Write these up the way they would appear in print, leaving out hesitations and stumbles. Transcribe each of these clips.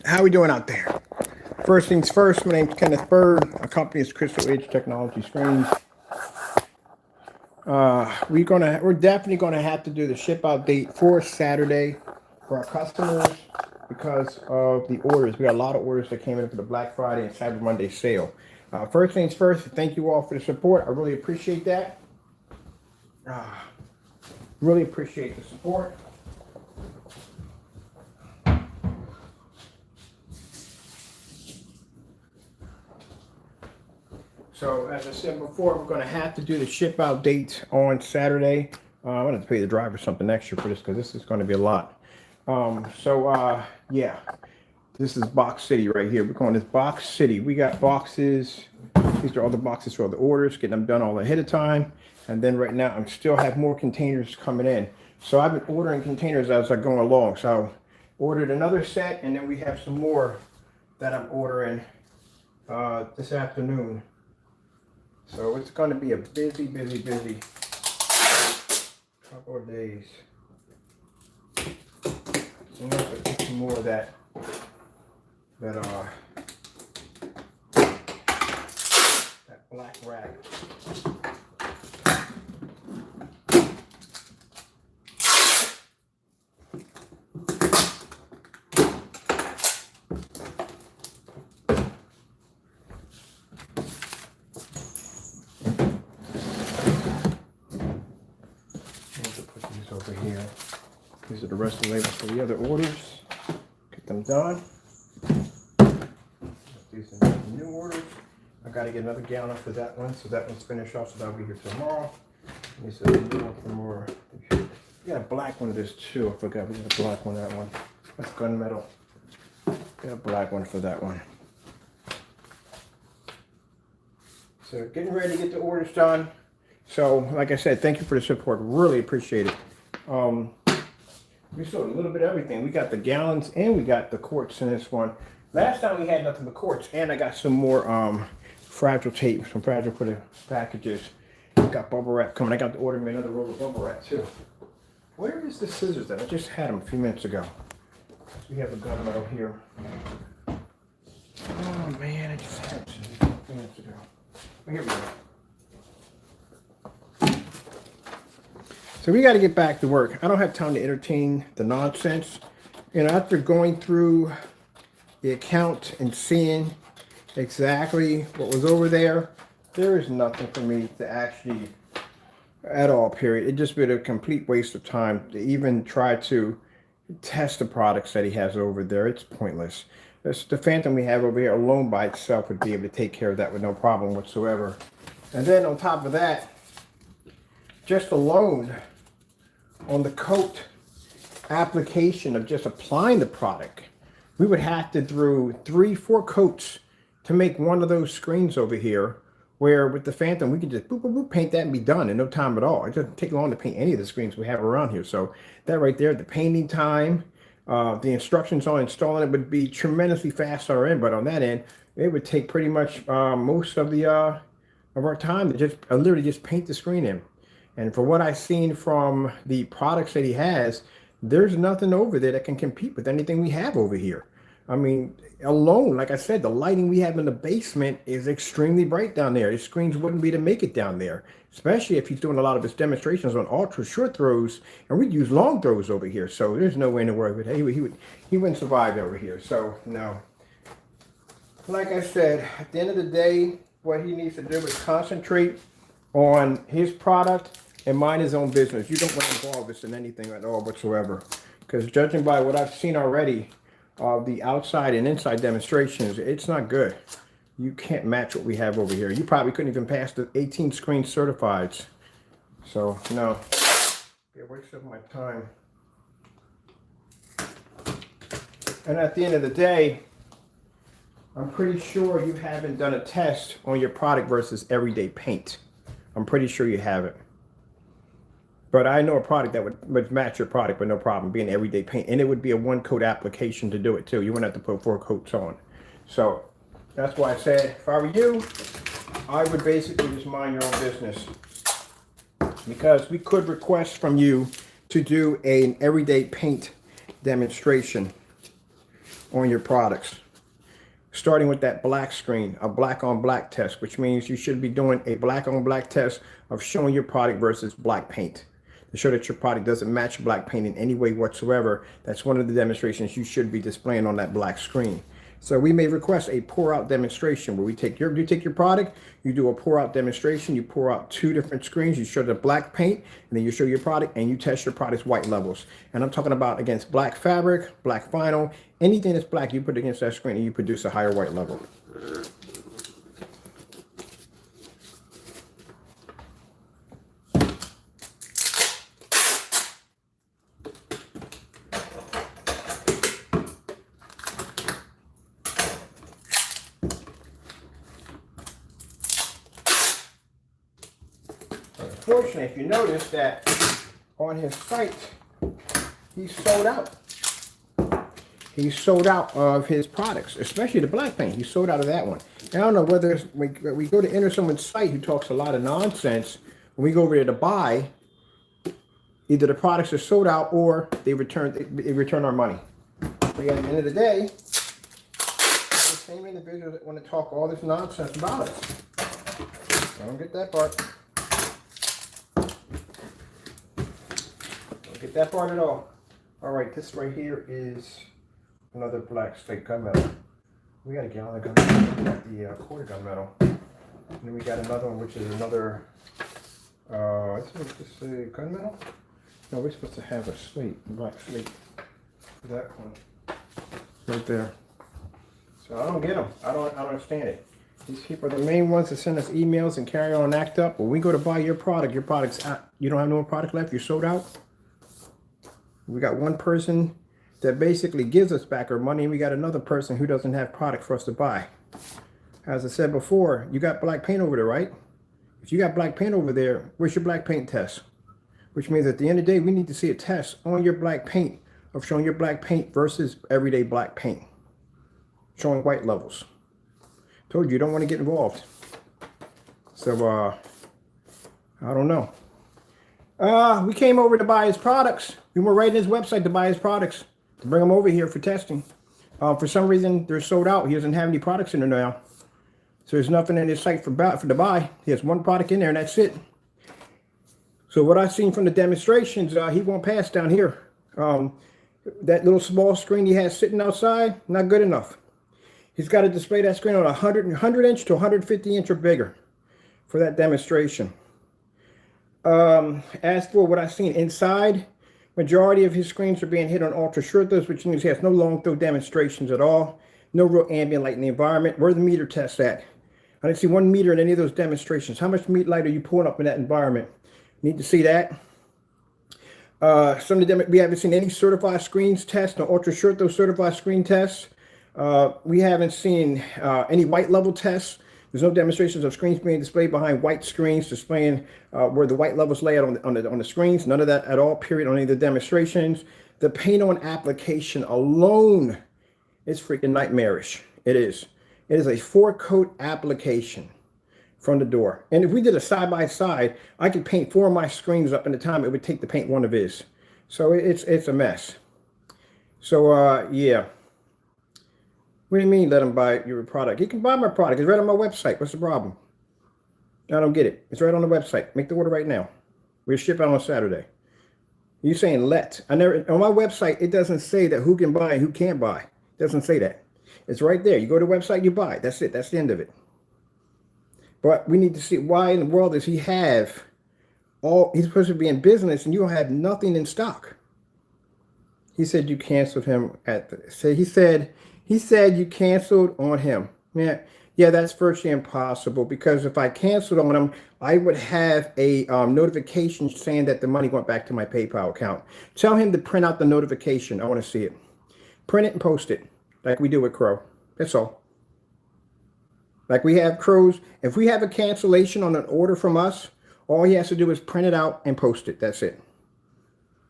How we doing out there? First things first, my name's Kenneth Bird. Our company is Crystal Edge Technology Screens. We're definitely gonna have to do the ship out date for Saturday for our customers because of the orders. We got a lot of orders that came in for the Black Friday and Cyber Monday sale. First things first, thank you all for the support. I really appreciate that. Really appreciate the support. So as I said before, we're going to have to do the ship out date on Saturday. I'm going to pay the driver something extra for this because this is going to be a lot. Yeah, this is Box City right here. We're calling this Box City. We got boxes. These are all the boxes for all the orders, getting them done all ahead of time. And then right now, I still have more containers coming in. So I've been ordering containers as I'm going along. So I ordered another set, and then we have some more that I'm ordering this afternoon. So it's going to be a busy couple of days. I'm going to get some more of that black rag. Over here. These are the rest of the labels for the other orders. Get them done. These are the new orders. I got to get another gallon for that one, so that one's finished off, so that'll be here tomorrow. This is a new one for more. We got a black one of this too. I forgot we got a black one. That one. That's gunmetal. Got a black one for that one. So getting ready to get the orders done. So like I said, thank you for the support. Really appreciate it. We sold a little bit of everything. We got the gallons and we got the quarts in this one. Last time we had nothing but quarts, and I got some more fragile tape, some fragile for the packages. Got bubble wrap coming. I got to order me another roll of bubble wrap too. Where is the scissors that I just had them a few minutes ago? We have a gunmetal here. Oh man, I just had them a few minutes ago. Here we go. So we got to get back to work. I don't have time to entertain the nonsense. You know, after going through the account and seeing exactly what was over there, there is nothing for me to actually, at all, period. It just been a complete waste of time to even try to test the products that he has over there. It's pointless. The Phantom we have over here alone by itself would be able to take care of that with no problem whatsoever. And then on top of that, just alone on the coat application of just applying the product, we would have to do 3-4 coats to make one of those screens over here, where with the Phantom we could just boop, boop, boop, paint that and be done in no time at all. It doesn't take long to paint any of the screens we have around here. So that right there, the painting time, the instructions on installing it would be tremendously fast on our end, but on that end it would take pretty much most of our time to just literally just paint the screen in. And for what I've seen from the products that he has, there's nothing over there that can compete with anything we have over here. I mean, alone, like I said, the lighting we have in the basement is extremely bright down there. The screens wouldn't be to make it down there, especially if he's doing a lot of his demonstrations on ultra short throws, and we'd use long throws over here. So there's no way in the world he wouldn't survive over here. So no. Like I said, at the end of the day, what he needs to do is concentrate on his product and mind his own business. You don't want to involve us in anything at all whatsoever. Because judging by what I've seen already of the outside and inside demonstrations, it's not good. You can't match what we have over here. You probably couldn't even pass the 18 screen certifieds. So, no. It wastes of my time. And at the end of the day, I'm pretty sure you haven't done a test on your product versus everyday paint. I'm pretty sure you haven't. But I know a product that would match your product with no problem, being everyday paint. And it would be a 1-coat application to do it too. You wouldn't have to put 4 coats on. So that's why I said, if I were you, I would basically just mind your own business. Because we could request from you to do an everyday paint demonstration. on your products. Starting with that black screen, a black on black test, which means you should be doing a black on black test of showing your product versus black paint to show that your product doesn't match black paint in any way whatsoever. That's one of the demonstrations you should be displaying on that black screen. So we may request a pour out demonstration where you take your product, you do a pour out demonstration, you pour out 2 different screens, you show the black paint, and then you show your product and you test your product's white levels. And I'm talking about against black fabric, black vinyl, anything that's black, you put against that screen and you produce a higher white level. Unfortunately, if you notice that on his site, he's sold out. He's sold out of his products, especially the black paint. He's sold out of that one. And I don't know whether when we go to enter someone's site who talks a lot of nonsense, when we go over there to buy, either the products are sold out or they return our money. But at the end of the day, the same individuals that want to talk all this nonsense about us. I don't get that part. Get that part at all. All right, this right here is another black slate gunmetal. We got a gallon of gunmetal. We got the quarter gunmetal. And then we got another one, which is another, is this a gunmetal? No, we're supposed to have a slate, black slate. That one. Right there. So I don't get them. I don't understand it. These people are the main ones that send us emails and carry on and act up. When we go to buy your product's out. You don't have no more product left, you're sold out. We got one person that basically gives us back our money. We got another person who doesn't have product for us to buy. As I said before, you got black paint over there, right? If you got black paint over there, where's your black paint test? Which means at the end of the day, we need to see a test on your black paint of showing your black paint versus everyday black paint. Showing white levels. Told you, you don't want to get involved. So, I don't know. We came over to buy his products. We were right in his website to buy his products, to bring them over here for testing. For some reason, they're sold out. He doesn't have any products in there now. So there's nothing in his site for to buy. He has one product in there and that's it. So what I've seen from the demonstrations, he won't pass down here. That little small screen he has sitting outside, not good enough. He's got to display that screen on 100 inch to 150 inch or bigger for that demonstration. As for what I've seen inside, majority of his screens are being hit on ultra short throws, which means he has no long throw demonstrations at all. No real ambient light in the environment. Where's the meter test at? I didn't see 1 meter in any of those demonstrations. How much light are you pulling up in that environment? Need to see that. Some of them, we haven't seen any certified screens test, no ultra short throw certified screen tests. We haven't seen any white level tests. There's no demonstrations of screens being displayed behind white screens, displaying where the white levels lay out on the screens. None of that at all, period, on any of the demonstrations. The paint on application alone is freaking nightmarish. It is. It is a 4-coat application from the door. And if we did a side-by-side, I could paint 4 of my screens up in the time it would take to paint one of his. So it's a mess. So, yeah. What do you mean let him buy your product? He can buy my product. It's right on my website. What's the problem? I don't get it. It's right on the website. Make the order right now. We'll ship out on Saturday. You saying let. On my website, it doesn't say that who can buy and who can't buy. It doesn't say that. It's right there. You go to the website, you buy. That's it. That's the end of it. But we need to see why in the world does he have all, he's supposed to be in business and you don't have nothing in stock. He said you canceled him at the, so he said you canceled on him. Yeah, that's virtually impossible because if I canceled on him, I would have a notification saying that the money went back to my PayPal account. Tell him to print out the notification. I want to see it. Print it and post it like we do with Crow. That's all. Like we have Crows. If we have a cancellation on an order from us, all he has to do is print it out and post it. That's it.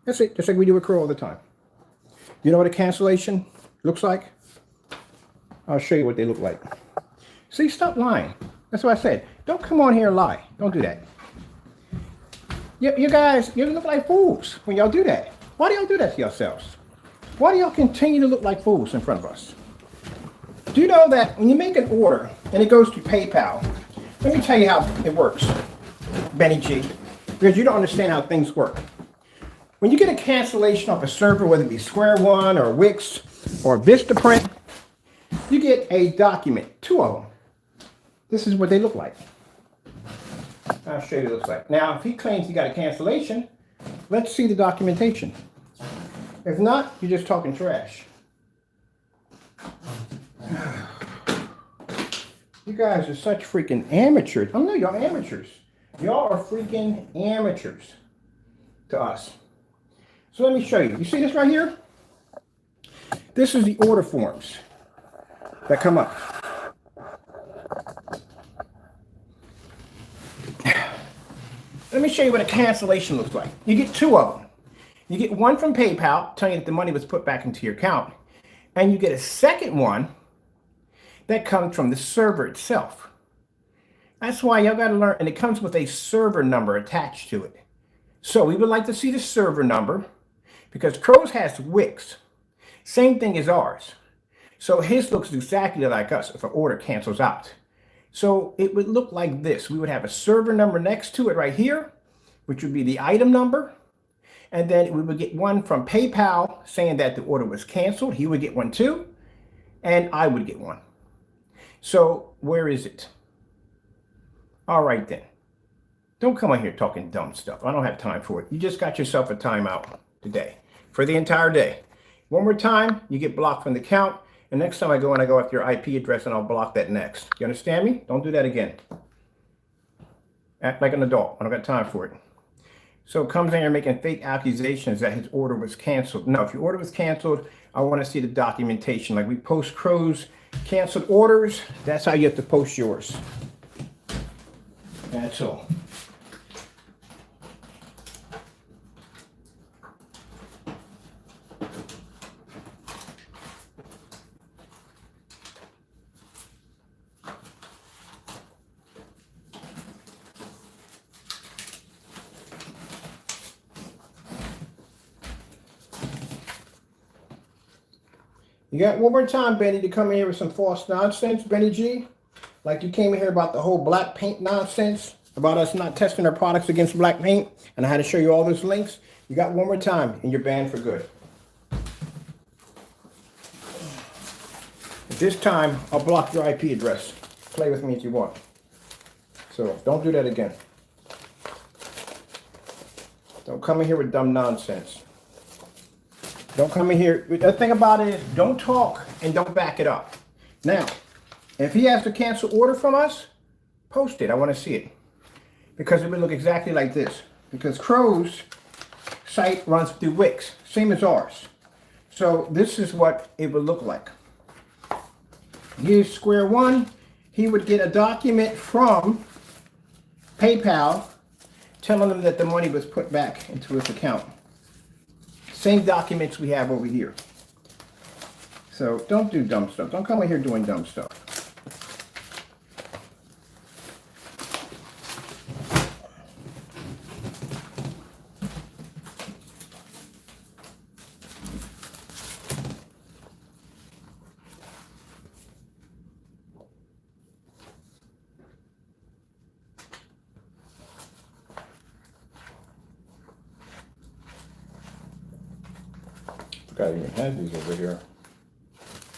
That's it. Just like we do with Crow all the time. You know what a cancellation looks like? I'll show you what they look like. See, stop lying. That's what I said. Don't come on here and lie. Don't do that. You guys, you look like fools when y'all do that. Why do y'all do that to yourselves? Why do y'all continue to look like fools in front of us? Do you know that when you make an order and it goes to PayPal, let me tell you how it works, Benny G, because you don't understand how things work. When you get a cancellation off a server, whether it be Square One or Wix or Vistaprint, you get a document, 2 of them. This is what they look like. I'll show you what it looks like. Now, if he claims he got a cancellation, let's see the documentation. If not, you're just talking trash. You guys are such freaking amateurs. Oh no, y'all amateurs. Y'all are freaking amateurs to us. So let me show you. You see this right here? This is the order forms that come up. Let me show you what a cancellation looks like. You get 2 of them. You get one from PayPal telling you that the money was put back into your account. And you get a second one that comes from the server itself. That's why y'all got to learn, and it comes with a server number attached to it. So we would like to see the server number because Crows has Wix. Same thing as ours. So his looks exactly like us if an order cancels out. So it would look like this. We would have a server number next to it right here, which would be the item number. And then we would get one from PayPal saying that the order was canceled. He would get one too. And I would get one. So where is it? All right then. Don't come on here talking dumb stuff. I don't have time for it. You just got yourself a timeout today for the entire day. One more time, you get blocked from the account. And next time I go after your IP address and I'll block that next. You understand me? Don't do that again. Act like an adult. I don't got time for it. So it comes in here making fake accusations that his order was canceled. No, if your order was canceled, I want to see the documentation. Like we post Crow's canceled orders, that's how you have to post yours. That's all. You got one more time, Benny, to come in here with some false nonsense, Benny G. Like you came in here about the whole black paint nonsense, about us not testing our products against black paint, and I had to show you all those links. You got one more time, and you're banned for good. This time, I'll block your IP address. Play with me if you want. So don't do that again. Don't come in here with dumb nonsense. Don't come in here. The thing about it is, don't talk and don't back it up. Now, if he has to cancel order from us, post it. I want to see it. Because it would look exactly like this. Because Crow's site runs through Wix, same as ours. So this is what it would look like. Here's Square One. He would get a document from PayPal telling him that the money was put back into his account. Same documents we have over here. So don't do dumb stuff. Don't come in here doing dumb stuff. I even had these over here.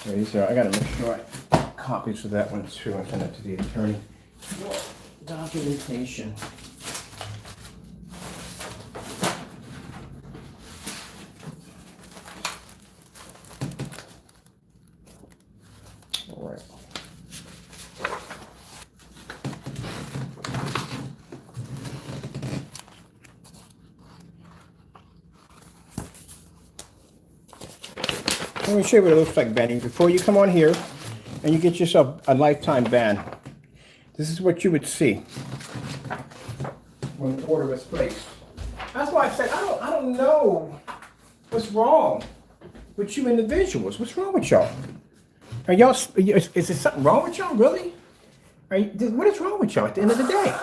Yeah, these are, I gotta make sure I copies of that one too and send it to the attorney. Documentation. All right. Let me show you what it looks like, Benny. Before you come on here and you get yourself a lifetime ban, this is what you would see when the order was placed. That's why I said I don't know what's wrong with you individuals. What's wrong with y'all? Are y'all? Is there something wrong with y'all? Really? What is wrong with y'all at the end of the day?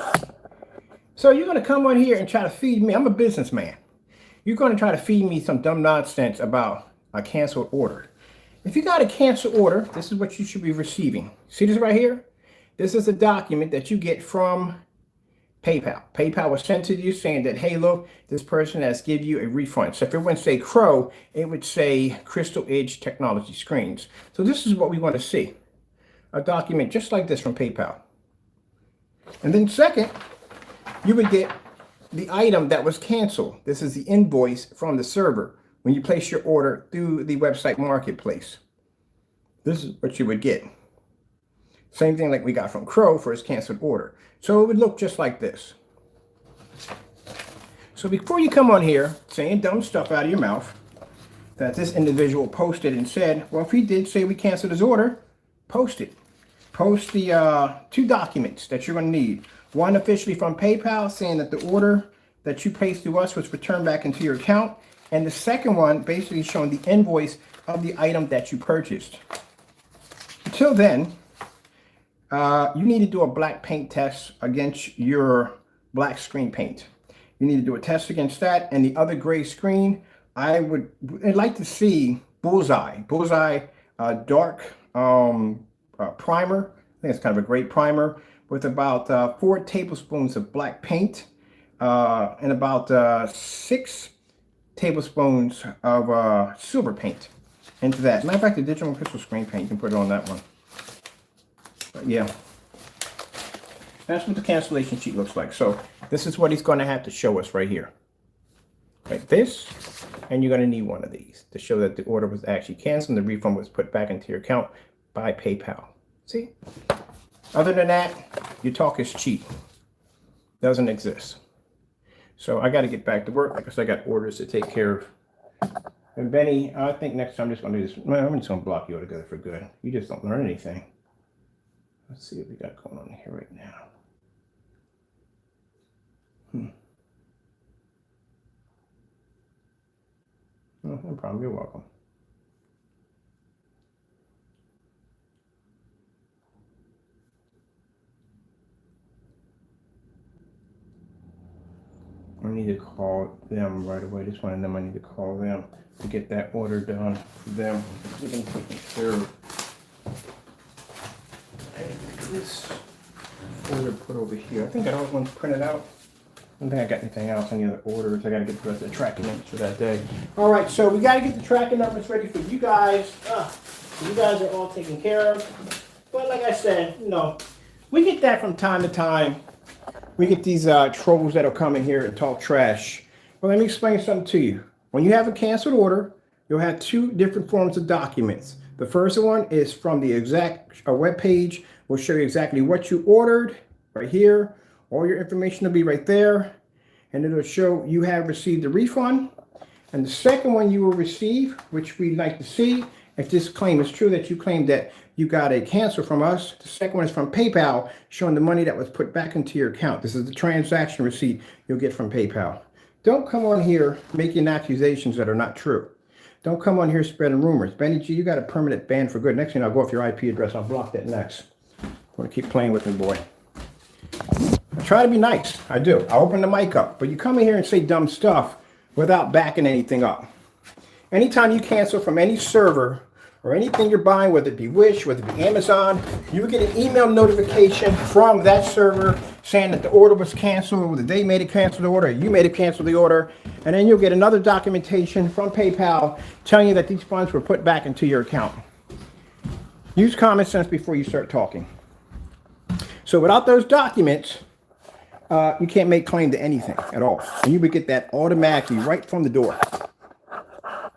So you're gonna come on here and try to feed me? I'm a businessman. You're gonna try to feed me some dumb nonsense about a canceled order. If you got a canceled order, this is what you should be receiving. See this right here? This is a document that you get from PayPal. PayPal was sent to you saying that, hey, look, this person has give you a refund. So if it wouldn't say Crow, it would say Crystal Edge Technology Screens. So this is what we want to see. A document just like this from PayPal. And then second, you would get the item that was canceled. This is the invoice from the server when you place your order through the website marketplace. This is what you would get. Same thing like we got from Crow for his canceled order. So it would look just like this. So before you come on here saying dumb stuff out of your mouth that this individual posted and said, well, if he did say we canceled his order, post it. Post the 2 documents that you're going to need. One officially from PayPal saying that the order that you placed to us was returned back into your account. And the second one basically showing the invoice of the item that you purchased. Until then, you need to do a black paint test against your black screen paint. You need to do a test against that. And the other gray screen, I'd like to see Bullseye dark primer. I think it's kind of a great primer with about 4 tablespoons of black paint and about 6 tablespoons of silver paint into that. Matter of fact, the digital crystal screen paint, you can put it on that one. But yeah, that's what the cancellation sheet looks like. So this is what he's going to have to show us right here. Like this, and you're going to need one of these to show that the order was actually canceled and the refund was put back into your account by PayPal. See? Other than that, your talk is cheap. Doesn't exist. So I got to get back to work because I got orders to take care of. And Benny, I think next time I'm just going to do this. Well, I'm just going to block you altogether for good. You just don't learn anything. Let's see what we got going on here right now. Oh, no problem. You're welcome. I need to call them right away. Just one of them, I need to call them to get that order done for them. We can take care of this order put over here. I think I don't want to print it out. I don't think I got anything else, any other orders. I got to get the rest of the tracking numbers for that day. All right, so we got to get the tracking numbers ready for you guys. You guys are all taken care of. But like I said, you know, we get that from time to time. We get these trolls that'll come in here and talk trash. Well, let me explain something to you. When you have a canceled order, you'll have 2 different forms of documents. The first one is from the exact web page. We'll show you exactly what you ordered right here. All your information will be right there. And it'll show you have received a refund. And the second one you will receive, which we'd like to see, if this claim is true that you claimed that you got a cancel from us. The second one is from PayPal, showing the money that was put back into your account. This is the transaction receipt you'll get from PayPal. Don't come on here making accusations that are not true. Don't come on here spreading rumors. Benny G, you got a permanent ban for good. Next thing I'll go off your IP address. I'll block that next. I'm going to keep playing with me, boy. I try to be nice. I do. I open the mic up. But you come in here and say dumb stuff without backing anything up. Anytime you cancel from any server or anything you're buying, whether it be Wish, whether it be Amazon, you will get an email notification from that server saying that the order was canceled, or that they made a canceled order, or you made a canceled the order, and then you'll get another documentation from PayPal telling you that these funds were put back into your account. Use common sense before you start talking. So without those documents, you can't make claim to anything at all. And you would get that automatically right from the door.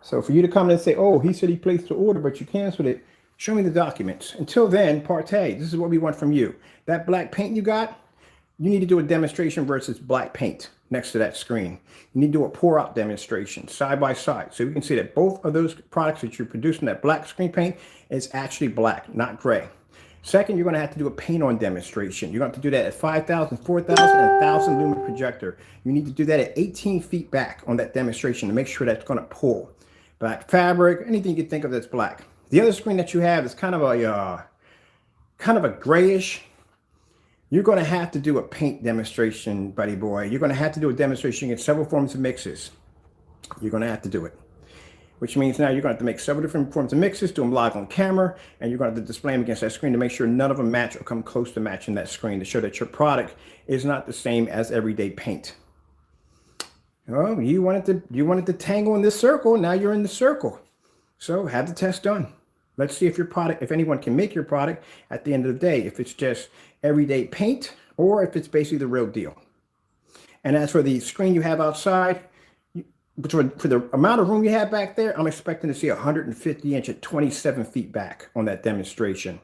So for you to come in and say, oh, he said he placed the order, but you canceled it, show me the documents. Until then, partay. This is what we want from you. That black paint you got, you need to do a demonstration versus black paint next to that screen. You need to do a pour out demonstration side by side. So we can see that both of those products that you're producing, that black screen paint, is actually black, not gray. Second, you're going to have to do a paint on demonstration. You're going to have to do that at 5,000, 4,000, and 1,000 lumen projector. You need to do that at 18 feet back on that demonstration to make sure that's going to pull. Black fabric, anything you can think of that's black. The other screen that you have is kind of a grayish. You're going to have to do a paint demonstration, buddy boy. You're going to have to do a demonstration against several forms of mixes. You're going to have to do it. which means now you're going to have to make several different forms of mixes, do them live on camera, and you're going to have to display them against that screen to make sure none of them match or come close to matching that screen to show that your product is not the same as everyday paint. Oh, you wanted to tangle in this circle, now you're in the circle. So have the test done. Let's see if your product, if anyone can make your product at the end of the day, if it's just everyday paint or if it's basically the real deal. And as for the screen you have outside, for the amount of room you have back there, I'm expecting to see 150 inch at 27 feet back on that demonstration.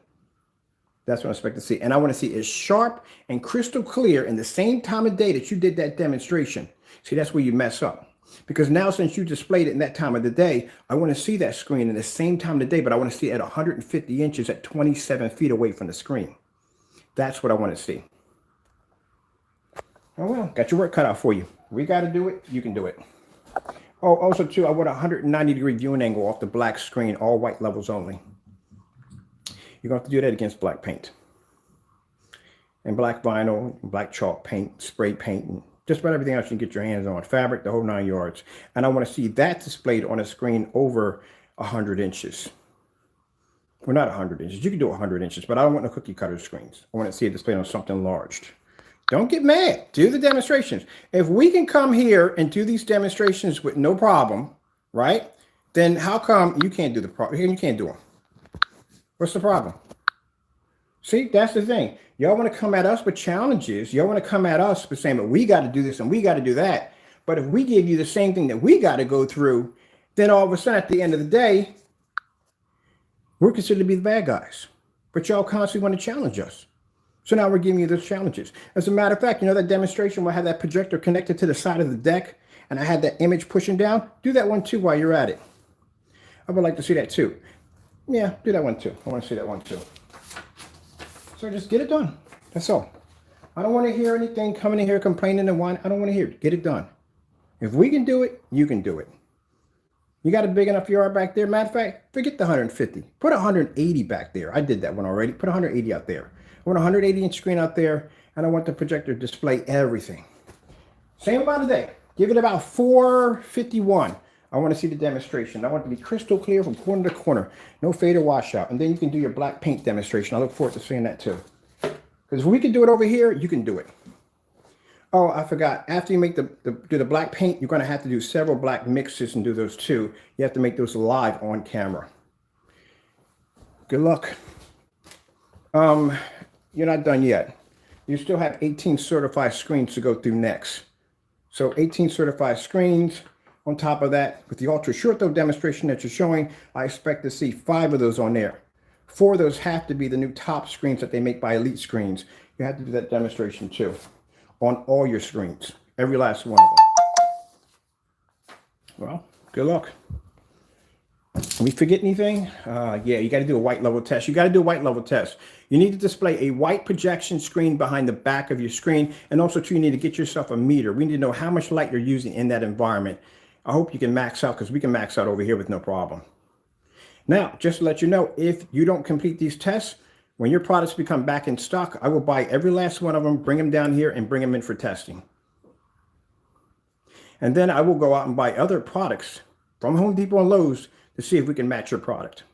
That's what I expect to see. And I want to see it sharp and crystal clear in the same time of day that you did that demonstration. See, that's where you mess up. Because now since you displayed it in that time of the day, I want to see that screen in the same time of the day, but I want to see it at 150 inches at 27 feet away from the screen. That's what I want to see. Oh, well, got your work cut out for you. We got to do it. You can do it. Oh, also, too, I want a 190-degree viewing angle off the black screen, all white levels only. You're going to have to do that against black paint. And black vinyl, black chalk paint, spray paint, and just about everything else you can get your hands on. Fabric, the whole 9 yards. And I want to see that displayed on a screen over 100 inches. Well, not 100 inches. You can do 100 inches, but I don't want no cookie cutter screens. I want to see it displayed on something large. Don't get mad. Do the demonstrations. If we can come here and do these demonstrations with no problem, right? Then how come you can't do the problem? You can't do them. What's the problem? See, that's the thing. Y'all want to come at us with challenges. Y'all want to come at us with saying, but we got to do this and we got to do that. But if we give you the same thing that we got to go through, then all of a sudden at the end of the day, we're considered to be the bad guys. But y'all constantly want to challenge us. So now we're giving you those challenges. As a matter of fact, you know that demonstration where I had that projector connected to the side of the deck and I had that image pushing down? Do that one too while you're at it. I would like to see that too. Yeah, do that one too. I want to see that one too. So just get it done. That's all. I don't want to hear anything coming in here complaining and whining. I don't want to hear it. Get it done. If we can do it, you can do it. You got a big enough yard back there. Matter of fact, forget the 150. Put 180 back there. I did that one already. Put 180 out there. I want a 180-inch screen out there, and I want the projector to display everything. Same amount of day. Give it about 451. I want to see the demonstration. I want it to be crystal clear from corner to corner. No fade or washout. And then you can do your black paint demonstration. I look forward to seeing that too. Because if we can do it over here, you can do it. Oh, I forgot. After you make do the black paint, you're going to have to do several black mixes and do those too. You have to make those live on camera. Good luck. You're not done yet. You still have 18 certified screens to go through next. So 18 certified screens. On top of that, with the ultra short though demonstration that you're showing, I expect to see 5 of those on there. 4 of those have to be the new top screens that they make by Elite Screens. You have to do that demonstration too. On all your screens. Every last one of them. Well, good luck. Did we forget anything? Yeah, you got to do a white level test. You got to do a white level test. You need to display a white projection screen behind the back of your screen. And also, too, you need to get yourself a meter. We need to know how much light you're using in that environment. I hope you can max out because we can max out over here with no problem. Now, just to let you know, if you don't complete these tests, when your products become back in stock, I will buy every last one of them, bring them down here, and bring them in for testing. And then I will go out and buy other products from Home Depot and Lowe's to see if we can match your product.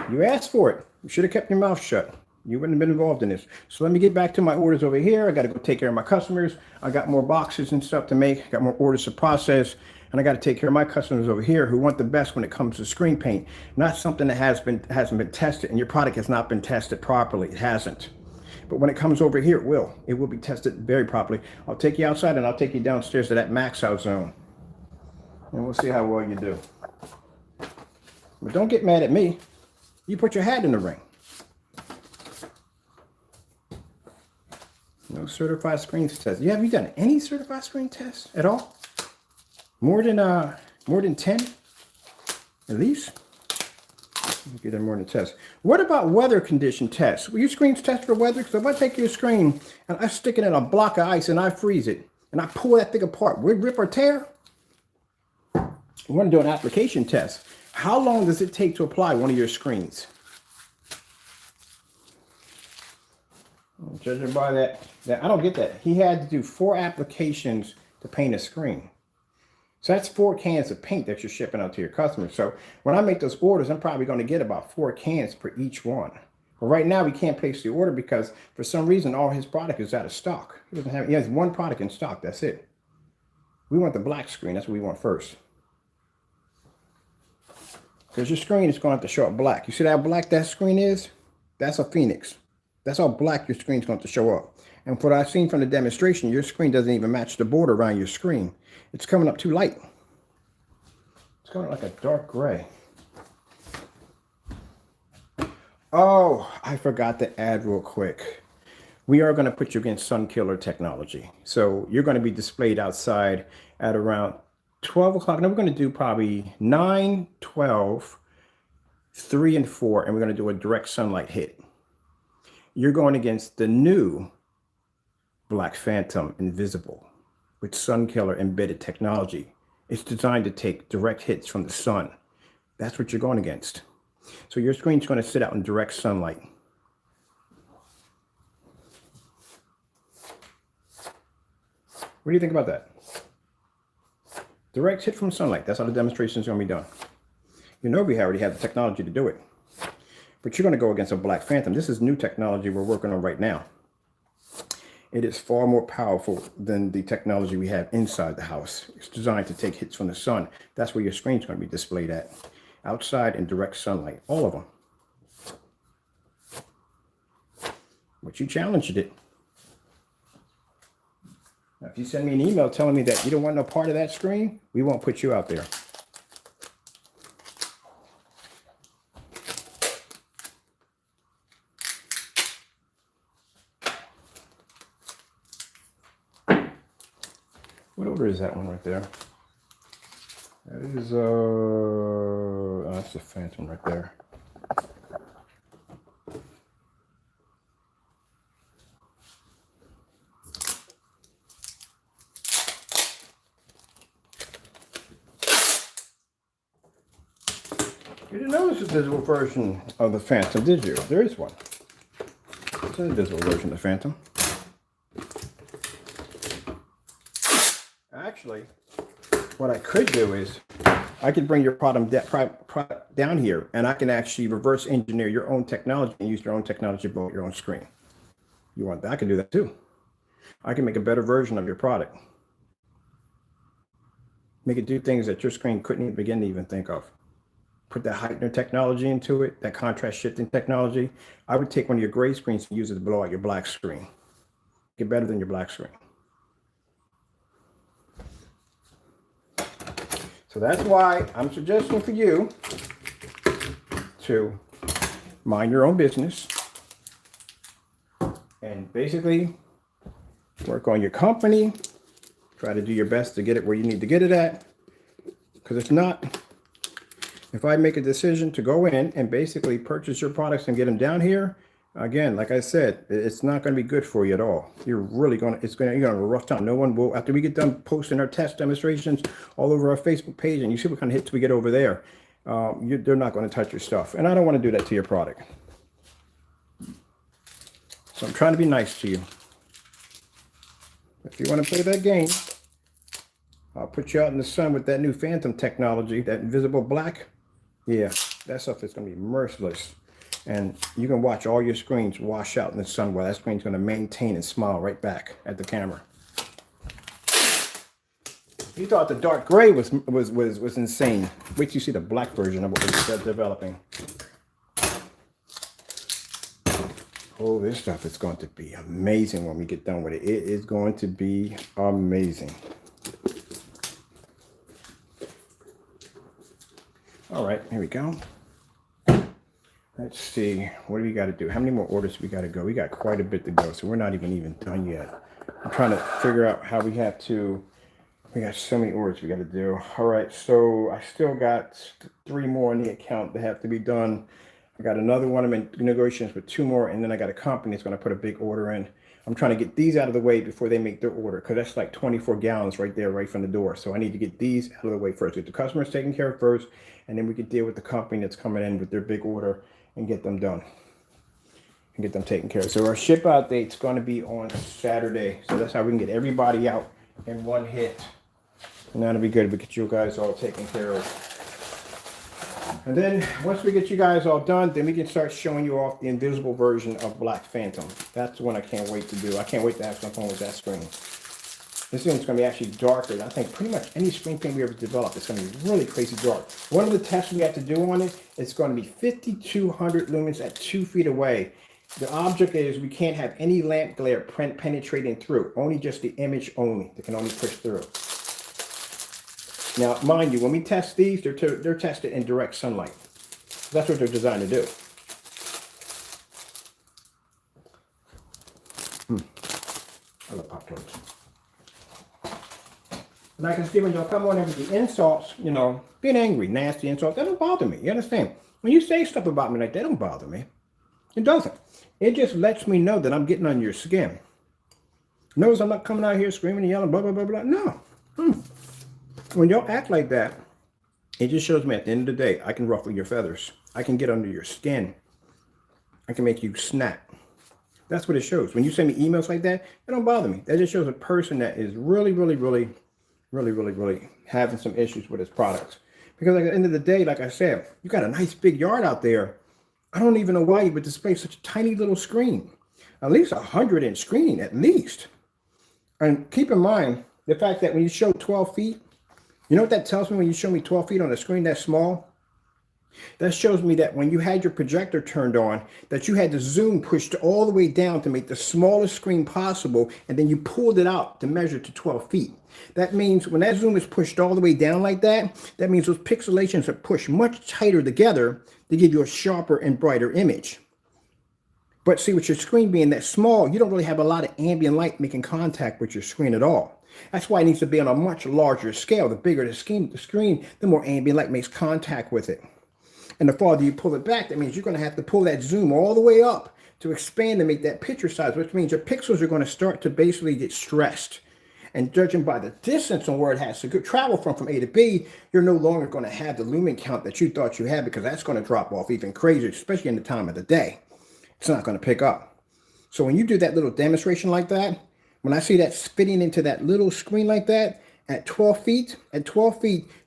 You asked for it. You should have kept your mouth shut. You wouldn't have been involved in this. So let me get back to my orders over here. I got to go take care of my customers. I got more boxes and stuff to make. I got more orders to process. And I got to take care of my customers over here who want the best when it comes to screen paint. Not something that hasn't been tested, and your product has not been tested properly. It hasn't. But when it comes over here, it will. It will be tested very properly. I'll take you outside and I'll take you downstairs to that max out zone. And we'll see how well you do. But don't get mad at me. You put your hat in the ring. No certified screens test. Have you done any certified screen tests at all? More than 10 at least? Get them more than test. What about weather condition tests? Will your screens test for weather? Because if I take your screen and I stick it in a block of ice and I freeze it and I pull that thing apart, will it rip or tear? We want to do an application test. How long does it take to apply one of your screens? Judging by that, I don't get that. He had to do 4 applications to paint a screen. So that's 4 cans of paint that you're shipping out to your customers. So when I make those orders, I'm probably going to get about 4 cans per each one. But right now we can't place the order because for some reason all his product is out of stock. He has one product in stock. That's it. We want the black screen. That's what we want first. Because your screen is going to have to show up black. You see how black that screen is? That's a Phoenix. That's how black your screen's going to show up. And from what I've seen from the demonstration, your screen doesn't even match the border around your screen. It's coming up too light. It's coming like a dark gray. Oh, I forgot to add real quick. We are going to put you against sun killer technology. So you're going to be displayed outside at around 12 o'clock. Now we're going to do probably 9, 12, 3, and 4, and we're going to do a direct sunlight hit. You're going against the new Black Phantom Invisible with sun killer embedded technology. It's designed to take direct hits from the sun. That's what you're going against. So your screen's going to sit out in direct sunlight. What do you think about that? Direct hit from sunlight. That's how the demonstration is going to be done. You know we already have the technology to do it. But you're going to go against a Black Phantom. This is new technology we're working on right now. It is far more powerful than the technology we have inside the house. It's designed to take hits from the sun. That's where your screen's going to be displayed at. Outside in direct sunlight. All of them. But you challenged it. Now, if you send me an email telling me that you don't want no part of that screen, we won't put you out there. What order is that one right there? That is, oh, that's the Phantom right there. You didn't notice the visible version of the Phantom, did you? There is one. It's an invisible version of the Phantom. Actually, what I could do is I could bring your product down here and I can actually reverse engineer your own technology and use your own technology to build your own screen. You want that? I can do that too. I can make a better version of your product. Make it do things that your screen couldn't even begin to even think of. Put that heightener technology into it, that contrast shifting technology. I would take one of your gray screens and use it to blow out your black screen. Get better than your black screen. So that's why I'm suggesting for you to mind your own business and basically work on your company. Try to do your best to get it where you need to get it at. Because if not, if I make a decision to go in and basically purchase your products and get them down here, again, like I said, it's not going to be good for you at all. You're really going to, you're going to have a rough time. No one will, after we get done posting our test demonstrations all over our Facebook page, and you see what kind of hits we get over there, they're not going to touch your stuff. And I don't want to do that to your product. So I'm trying to be nice to you. If you want to play that game, I'll put you out in the sun with that new Phantom technology, that invisible black. Yeah, that stuff is going to be merciless. And you can watch all your screens wash out in the sun while that screen's going to maintain and smile right back at the camera. You thought the dark gray was insane. Wait till you see the black version of what we're developing. Oh, this stuff is going to be amazing when we get done with it. It is going to be amazing. All right, here we go. Let's see, what do we got to do? How many more orders we got to go? We got quite a bit to go, so we're not even done yet. I'm trying to figure out how we got so many orders we got to do. All right, so I still got 3 more in the account that have to be done. I got another one. I'm in negotiations with 2 more, and then I got a company that's going to put a big order in. I'm trying to get these out of the way before they make their order, because that's like 24 gallons right there, right from the door. So I need to get these out of the way first. Get the customers taken care of first, and then we can deal with the company that's coming in with their big order and get them done and get them taken care of. So our ship out date's going to be on Saturday. So that's how we can get everybody out in one hit. And that'll be good. We get you guys all taken care of. And then once we get you guys all done, then we can start showing you off the invisible version of Black Phantom. That's the one I can't wait to do. I can't wait to have some fun with that screen. This thing's going to be actually darker than I think pretty much any screen paint we ever developed. It's going to be really crazy dark. One of the tests we have to do on it, it's going to be 5,200 lumens at 2 feet away. The object is we can't have any lamp glare penetrating through. Only just the image only. They can only push through. Now, mind you, when we test these, they're tested in direct sunlight. That's what they're designed to do. I love Pop-Tarts. And I can see when y'all come on in with the insults, you know, being angry, nasty insults, that don't bother me. You understand? When you say stuff about me like that, don't bother me. It doesn't. It just lets me know that I'm getting on your skin. Notice I'm not coming out here screaming and yelling, blah, blah, blah, blah. No. When y'all act like that, it just shows me at the end of the day, I can ruffle your feathers. I can get under your skin. I can make you snap. That's what it shows. When you send me emails like that, it don't bother me. That just shows a person that is really having some issues with his products. Because at the end of the day, like I said, you got a nice big yard out there. I don't even know why you would display such a tiny little screen. At least a 100-inch screen, at least. And keep in mind the fact that when you show 12 feet, you know what that tells me when you show me 12 feet on a screen that small? That shows me that when you had your projector turned on, that you had the zoom pushed all the way down to make the smallest screen possible, and then you pulled it out to measure to 12 feet. That means when that zoom is pushed all the way down like that, that means those pixelations are pushed much tighter together to give you a sharper and brighter image. But see, with your screen being that small, you don't really have a lot of ambient light making contact with your screen at all. That's why it needs to be on a much larger scale. The bigger the screen, the more ambient light makes contact with it. And the farther you pull it back, that means you're going to have to pull that zoom all the way up to expand and make that picture size, which means your pixels are going to start to basically get stressed. And judging by the distance on where it has to travel from A to B, you're no longer going to have the lumen count that you thought you had, because that's going to drop off even crazier, especially in the time of the day. It's not going to pick up. So when you do that little demonstration like that, when I see that fitting into that little screen like that, at 12 feet,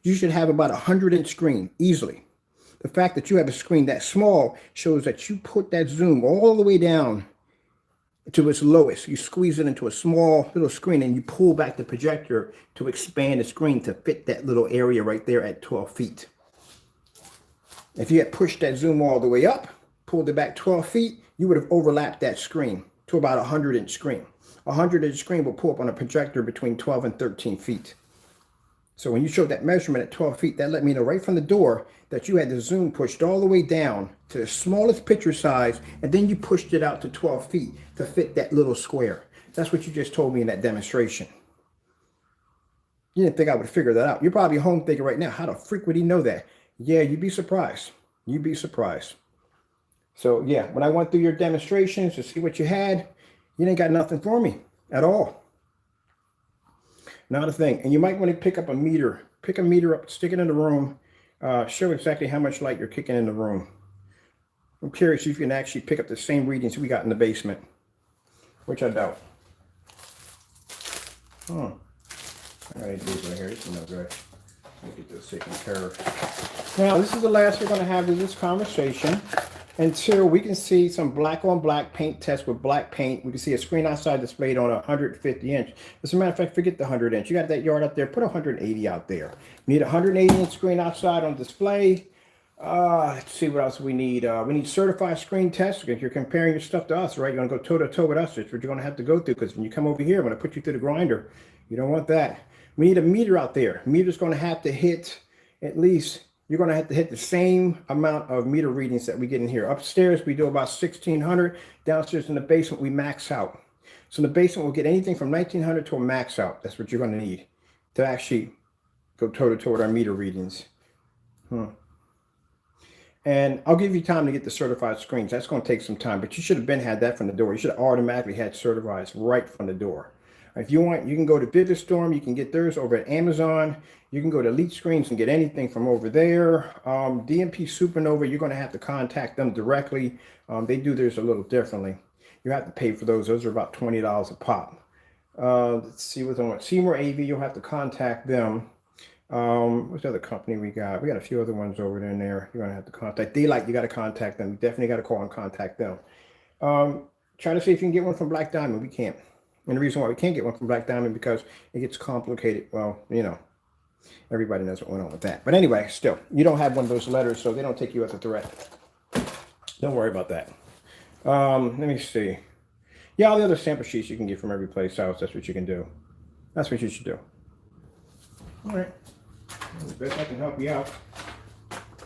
you should have about a 100-inch screen easily. The fact that you have a screen that small shows that you put that zoom all the way down to its lowest. You squeeze it into a small little screen and you pull back the projector to expand the screen to fit that little area right there at 12 feet. If you had pushed that zoom all the way up, pulled it back 12 feet, you would have overlapped that screen to about a 100-inch screen. A 100-inch screen will pull up on a projector between 12 and 13 feet. So when you showed that measurement at 12 feet, that let me know right from the door that you had the zoom pushed all the way down to the smallest picture size, and then you pushed it out to 12 feet to fit that little square. That's what you just told me in that demonstration. You didn't think I would figure that out. You're probably home thinking right now, how the freak would he know that? Yeah, you'd be surprised. You'd be surprised. So yeah, when I went through your demonstrations to see what you had, you didn't got nothing for me at all. Not a thing. And you might want to pick up a meter. Pick a meter up, stick it in the room, show exactly how much light you're kicking in the room. I'm curious if you can actually pick up the same readings we got in the basement, which I doubt. I got these right here. This is no good. Let me get this taken care of. Now, this is the last we're going to have in this conversation until we can see some black on black paint test with black paint. We can see a screen outside displayed on a 150-inch. As a matter of fact, forget the 100-inch. You got that yard up there, put a 180 out there. We need a 180-inch screen outside on display. Let's see what else we need. We need certified screen tests. If you're comparing your stuff to us, right, you're going to go toe-to-toe with us. That's what you're going to have to go through, because when you come over here, I'm going to put you through the grinder. You don't want that. We need a meter out there. Meter's going to have to hit at least... You're going to have to hit the same amount of meter readings that we get in here. Upstairs, we do about 1,600. Downstairs in the basement, we max out. So in the basement, we'll get anything from 1,900 to a max out. That's what you're going to need to actually go toe-to-toe with our meter readings. And I'll give you time to get the certified screens. That's going to take some time, but you should have had that from the door. You should have automatically had certified right from the door. If you want, you can go to VividStorm. You can get theirs over at Amazon. You can go to Elite Screens and get anything from over there. DMP Supernova, you're going to have to contact them directly. They do theirs a little differently. You have to pay for those. Those are about $20 a pop. Let's see what's on. Seymour AV, you'll have to contact them. What's the other company we got? We got a few other ones over there in there. You're gonna have to contact Daylight. You got to contact them. You definitely got to call and contact them. Try to see if you can get one from Black Diamond. We can't. And the reason why we can't get one from Black Diamond because it gets complicated. Well, you know, everybody knows what went on with that. But anyway, still, you don't have one of those letters, so they don't take you as a threat. Don't worry about that. Let me see. Yeah, all the other sample sheets you can get from every place else. That's what you can do. That's what you should do. All right. As best I can help you out.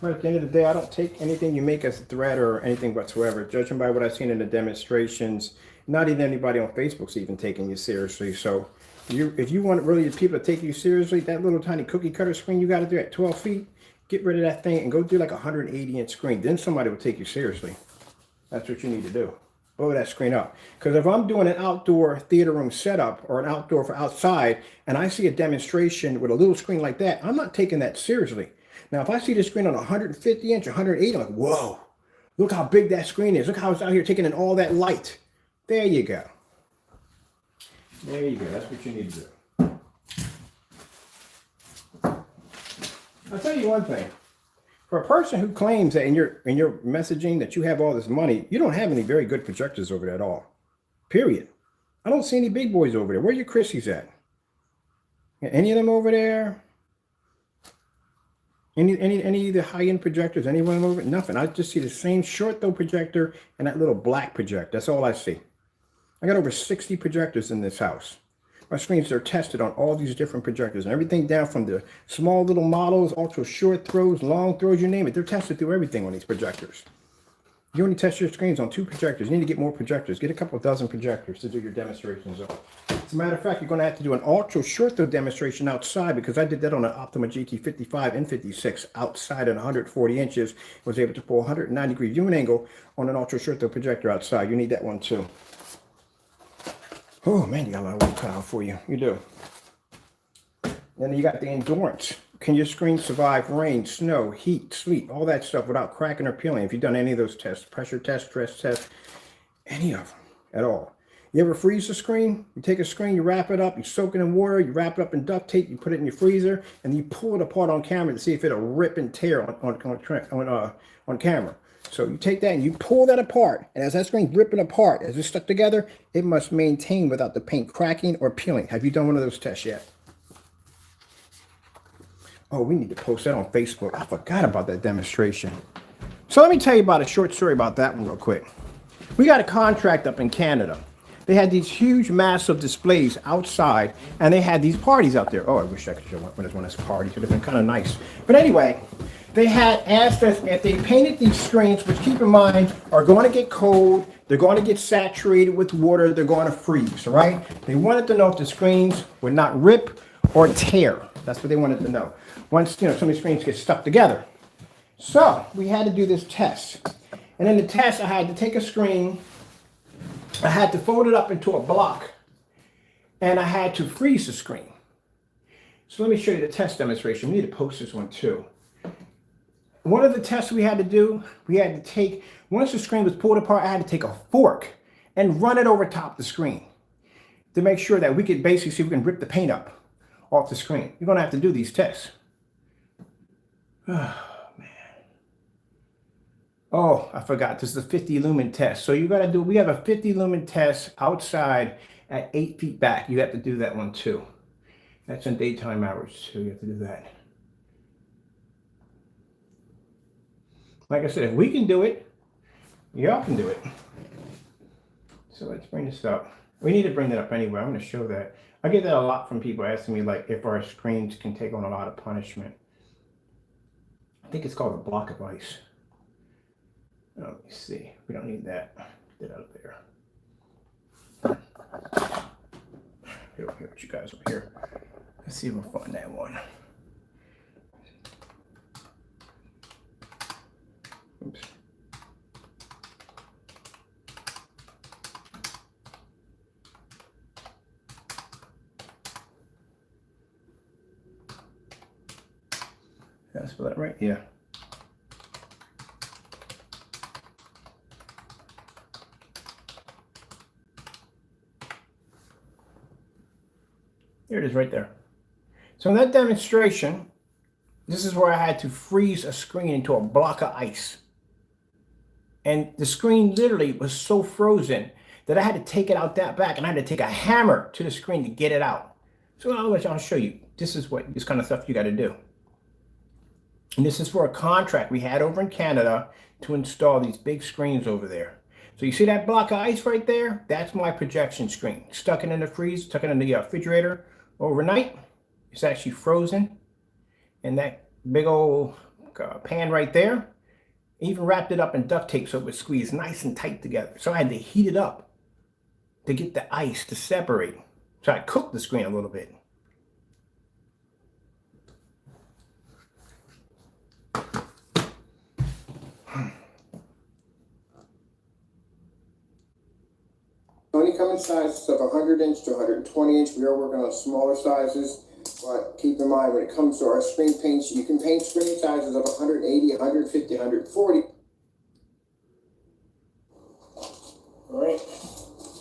But at the end of the day, I don't take anything you make as a threat or anything whatsoever. Judging by what I've seen in the demonstrations, not even anybody on Facebook's even taking you seriously. So if you want really people to take you seriously, that little tiny cookie cutter screen you got to do at 12 feet, get rid of that thing and go do like a 180-inch screen. Then somebody will take you seriously. That's what you need to do. Blow that screen up. Because if I'm doing an outdoor theater room setup or an outdoor for outside and I see a demonstration with a little screen like that, I'm not taking that seriously. Now, if I see the screen on 150-inch, 180, I'm like, whoa, look how big that screen is. Look how it's out here taking in all that light. There you go. There you go. That's what you need to do. I'll tell you one thing. For a person who claims that in your messaging that you have all this money, you don't have any very good projectors over there at all. Period. I don't see any big boys over there. Where are your Chrissies at? Any of them over there? Any of the high-end projectors? Any one of them over? Nothing. I just see the same short throw projector and that little black projector. That's all I see. I got over 60 projectors in this house. My screens are tested on all these different projectors and everything down from the small little models, ultra short throws, long throws, you name it. They're tested through everything on these projectors. You only test your screens on 2 projectors. You need to get more projectors. Get a couple of dozen projectors to do your demonstrations on. As a matter of fact, you're going to have to do an ultra short throw demonstration outside because I did that on an Optima GT55 and 56 outside at 140 inches. Was able to pull 190-degree viewing angle on an ultra short throw projector outside. You need that one too. Oh man, you got a lot of work cut out for you. You do. And then you got the endurance. Can your screen survive rain, snow, heat, sleet, all that stuff without cracking or peeling? If you've done any of those tests, pressure test, stress test, any of them at all. You ever freeze the screen? You take a screen, you wrap it up, you soak it in water, you wrap it up in duct tape, you put it in your freezer, and you pull it apart on camera to see if it'll rip and tear on camera. So you take that and you pull that apart, and as that screen's ripping apart, as it's stuck together, it must maintain without the paint cracking or peeling. Have you done one of those tests yet? Oh, we need to post that on Facebook. I forgot about that demonstration. So let me tell you about a short story about that one real quick. We got a contract up in Canada. They had these huge, massive displays outside, and they had these parties out there. Oh, I wish I could show up when there's one of those parties. It would have been kind of nice. But anyway, they had asked us if they painted these screens, which keep in mind are going to get cold, they're going to get saturated with water, they're going to freeze, all right? They wanted to know if the screens would not rip or tear. That's what they wanted to know. Once, some of the screens get stuck together. So we had to do this test. And in the test, I had to take a screen, I had to fold it up into a block, and I had to freeze the screen. So let me show you the test demonstration. We need to post this one too. One of the tests we had to do, we had to take, once the screen was pulled apart, I had to take a fork and run it over top the screen to make sure that we could basically see if we can rip the paint up off the screen. You're going to have to do these tests. Oh, man. Oh, I forgot. This is the 50 lumen test. So you got to do, we have a 50 lumen test outside at 8 feet back. You have to do that one too. That's in daytime hours too. You have to do that. Like I said, if we can do it, y'all can do it. So let's bring this up. We need to bring that up anyway. I'm going to show that. I get that a lot from people asking me, like, if our screens can take on a lot of punishment. I think it's called a block of ice. Oh, let me see. We don't need that. Get that out of there. Here with you guys over here. Let's see if we'll find that one. Oops. Did I spell that right? Yeah. Here it is right there. So in that demonstration, This is where I had to freeze a screen into a block of ice. And the screen literally was so frozen that I had to take it out that back, and I had to take a hammer to the screen to get it out. So I'll show you. This is what this kind of stuff you got to do. And this is for a contract we had over in Canada to install these big screens over there. So you see that block of ice right there? That's my projection screen. Stuck it in the freeze, stuck it in the refrigerator overnight. It's actually frozen. And that big old pan right there, even wrapped it up in duct tape so it would squeeze nice and tight together. So I had to heat it up to get the ice to separate. So I cooked the screen a little bit. Only come in sizes of 100 inch to 120 inch. We are working on smaller sizes, but keep in mind when it comes to our screen paints, you can paint screen sizes of 180, 150, 140. All right.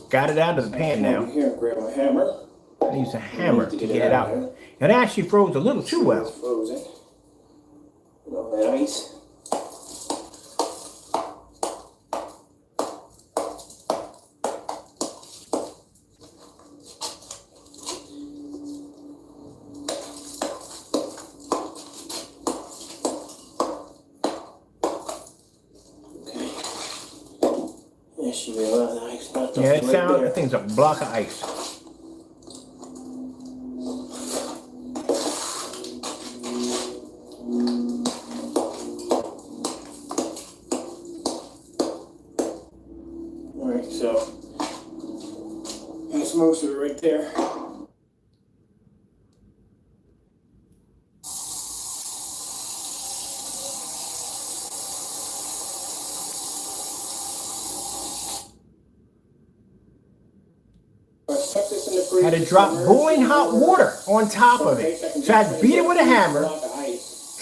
Got it out of the pan now. Here, grab my hammer. I use a hammer to get it out. And it actually froze a little too well. It's frozen. All that ice. There should be a lot of ice. Yeah, it sounds, I think it's a block of ice. Alright, so that's most of it right there. Had to drop boiling hot water on top of it. So I had to beat it with a hammer,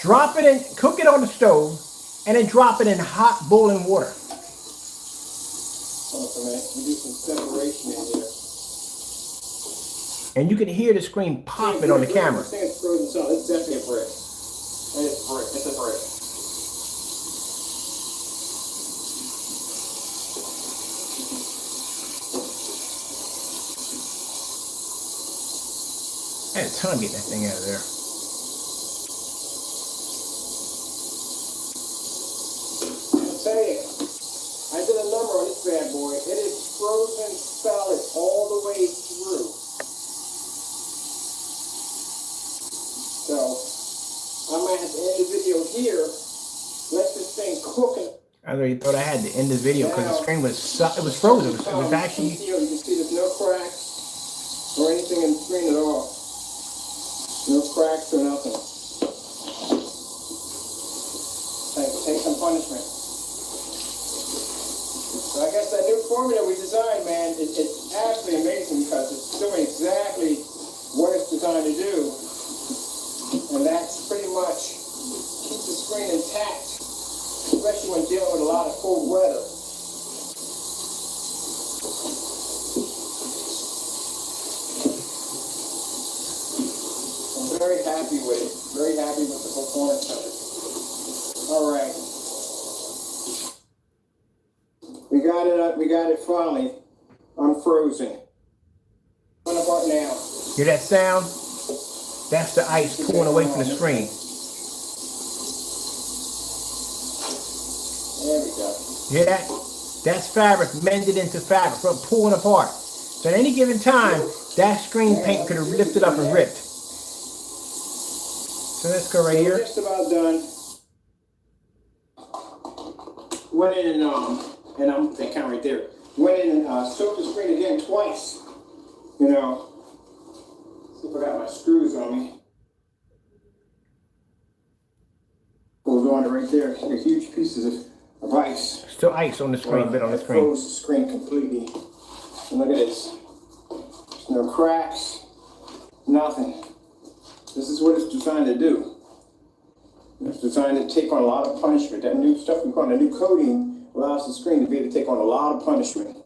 drop it in, cook it on the stove, and then drop it in hot boiling water. And you can hear the screen popping on the camera. It's definitely a brick. It's a brick. It's a brick. I had a ton of getting that thing out of there. I'll tell you, I did a number on this bad boy. It is frozen solid all the way through. So, I might have to end the video here. Let this thing cook. I really thought I had to end the video because the screen was frozen. It was actually. You can see there's no cracks or anything in the screen at all. No cracks or nothing. Take some punishment. So I guess that new formula we designed, man, it's absolutely amazing because it's doing exactly what it's designed to do. And that's pretty much keep the screen intact, especially when dealing with a lot of cold weather. Very happy with it. Very happy with the performance of it. All right. We got it finally unfrozen. Coming apart now. Hear that sound? That's the ice pulling away from the screen. There we go. Hear that? That's fabric mended into fabric, from pulling apart. So at any given time, that screen paint could have lifted up and ripped. So let's go right here. Just about done. Went in and I'm that count right there. Went in and soaked the screen again twice. You know. See if I got my screws on me. Goes on right there. They're huge pieces of ice. Still ice on the screen, bit on the screen. Froze the screen completely. And look at this. There's no cracks. Nothing. This is what it's designed to do. It's designed to take on a lot of punishment. That new stuff we call the new coating allows the screen to be able to take on a lot of punishment.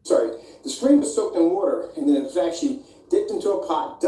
Sorry, the screen was soaked in water and then it was actually dipped into a pot.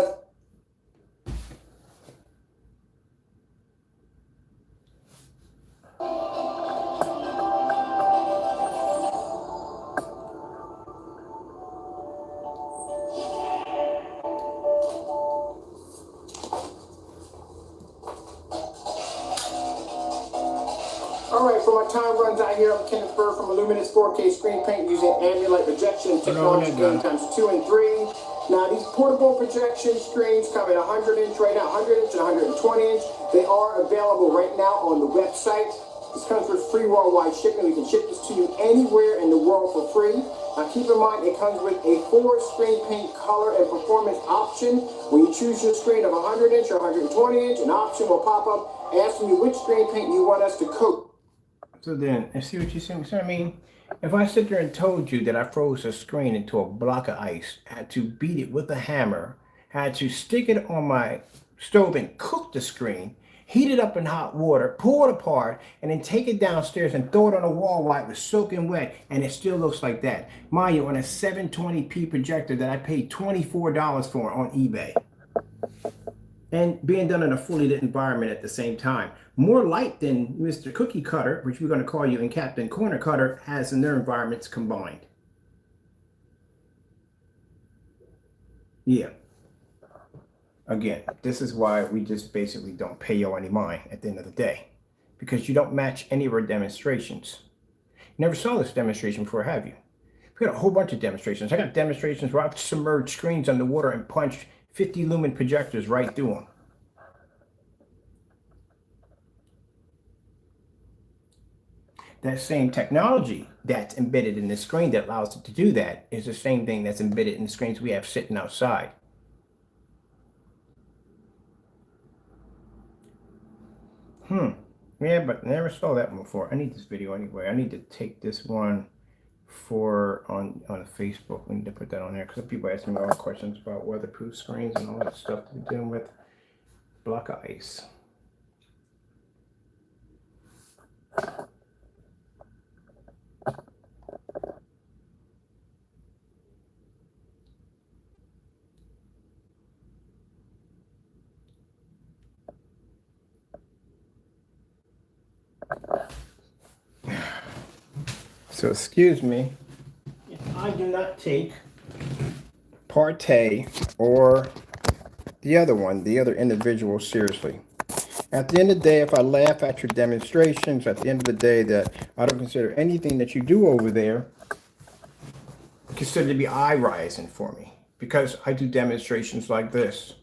Alright, so my time runs out here. I'm Kenneth Burr from Illuminous 4K Screen Paint using ambient projection technology gain times 2 and 3. Now these portable projection screens come in 100-inch right now, 100-inch and 120-inch. They are available right now on the website. This comes with free worldwide shipping. We can ship this to you anywhere in the world for free. Now keep in mind it comes with a 4 screen paint color and performance option. When you choose your screen of 100-inch or 120-inch, an option will pop up asking you which screen paint you want us to coat. So then, I see what you're saying. So I mean, if I sit there and told you that I froze a screen into a block of ice, had to beat it with a hammer, had to stick it on my stove and cook the screen, heat it up in hot water, pull it apart, and then take it downstairs and throw it on a wall while it was soaking wet, and it still looks like that. Mind you, on a 720p projector that I paid $24 for on eBay. And being done in a fully lit environment at the same time. More light than Mr. Cookie Cutter, which we're going to call you, and Captain Corner Cutter has in their environments combined. Yeah. Again, this is why we just basically don't pay you any mind at the end of the day. Because you don't match any of our demonstrations. You never saw this demonstration before, have you? We got a whole bunch of demonstrations. I got demonstrations where I've submerged screens underwater and punched 50 lumen projectors right through them. That same technology that's embedded in the screen that allows it to do that is the same thing that's embedded in the screens we have sitting outside. Yeah, but never saw that one before. I need this video anyway. I need to take this one for on Facebook. We need to put that on there because people ask me all questions about weatherproof screens and all that stuff to be dealing with. Block of ice. So excuse me, I do not take Partey or the other individual seriously. At the end of the day, if I laugh at your demonstrations, at the end of the day, that I don't consider anything that you do over there considered to be eye-rising for me, because I do demonstrations like this.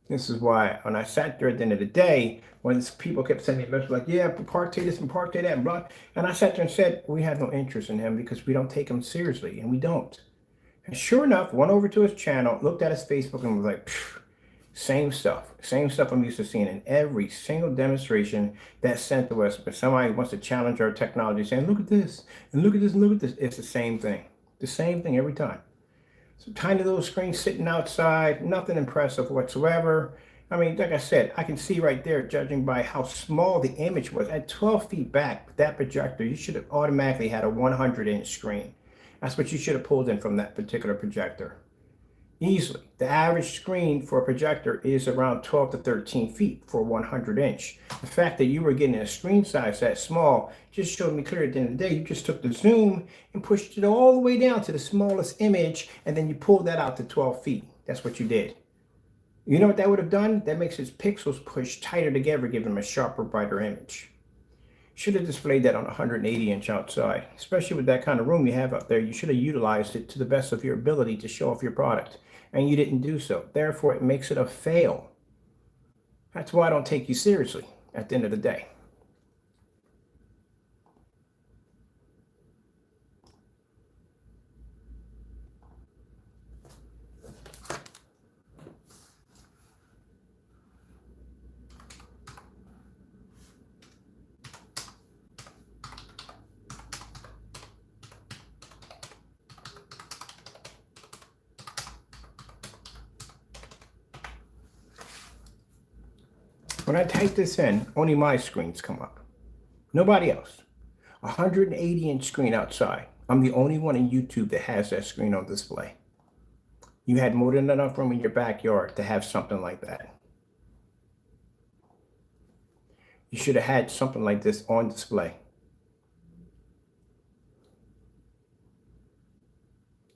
This is why when I sat there at the end of the day, when people kept sending me messages like, yeah, Partey this and Partey that and blah, and I sat there and said, we have no interest in him because we don't take him seriously, and we don't. And sure enough, went over to his channel, looked at his Facebook, and was like, same stuff I'm used to seeing in every single demonstration that's sent to us. But somebody wants to challenge our technology, saying, look at this, and look at this, and look at this. It's the same thing every time. Some tiny little screen sitting outside, nothing impressive whatsoever. I mean, like I said, I can see right there, judging by how small the image was. At 12 feet back, with that projector, you should have automatically had a 100-inch screen. That's what you should have pulled in from that particular projector. Easily. The average screen for a projector is around 12 to 13 feet for 100-inch. The fact that you were getting a screen size that small just showed me clear at the end of the day. You just took the zoom and pushed it all the way down to the smallest image, and then you pulled that out to 12 feet. That's what you did. You know what that would have done? That makes its pixels push tighter together, giving them a sharper, brighter image. Should have displayed that on a 180-inch outside. Especially with that kind of room you have up there, you should have utilized it to the best of your ability to show off your product. And you didn't do so. Therefore, it makes it a fail. That's why I don't take you seriously at the end of the day. When I type this in, only my screens come up. Nobody else. 180-inch screen outside. I'm the only one in YouTube that has that screen on display. You had more than enough room in your backyard to have something like that. You should have had something like this on display.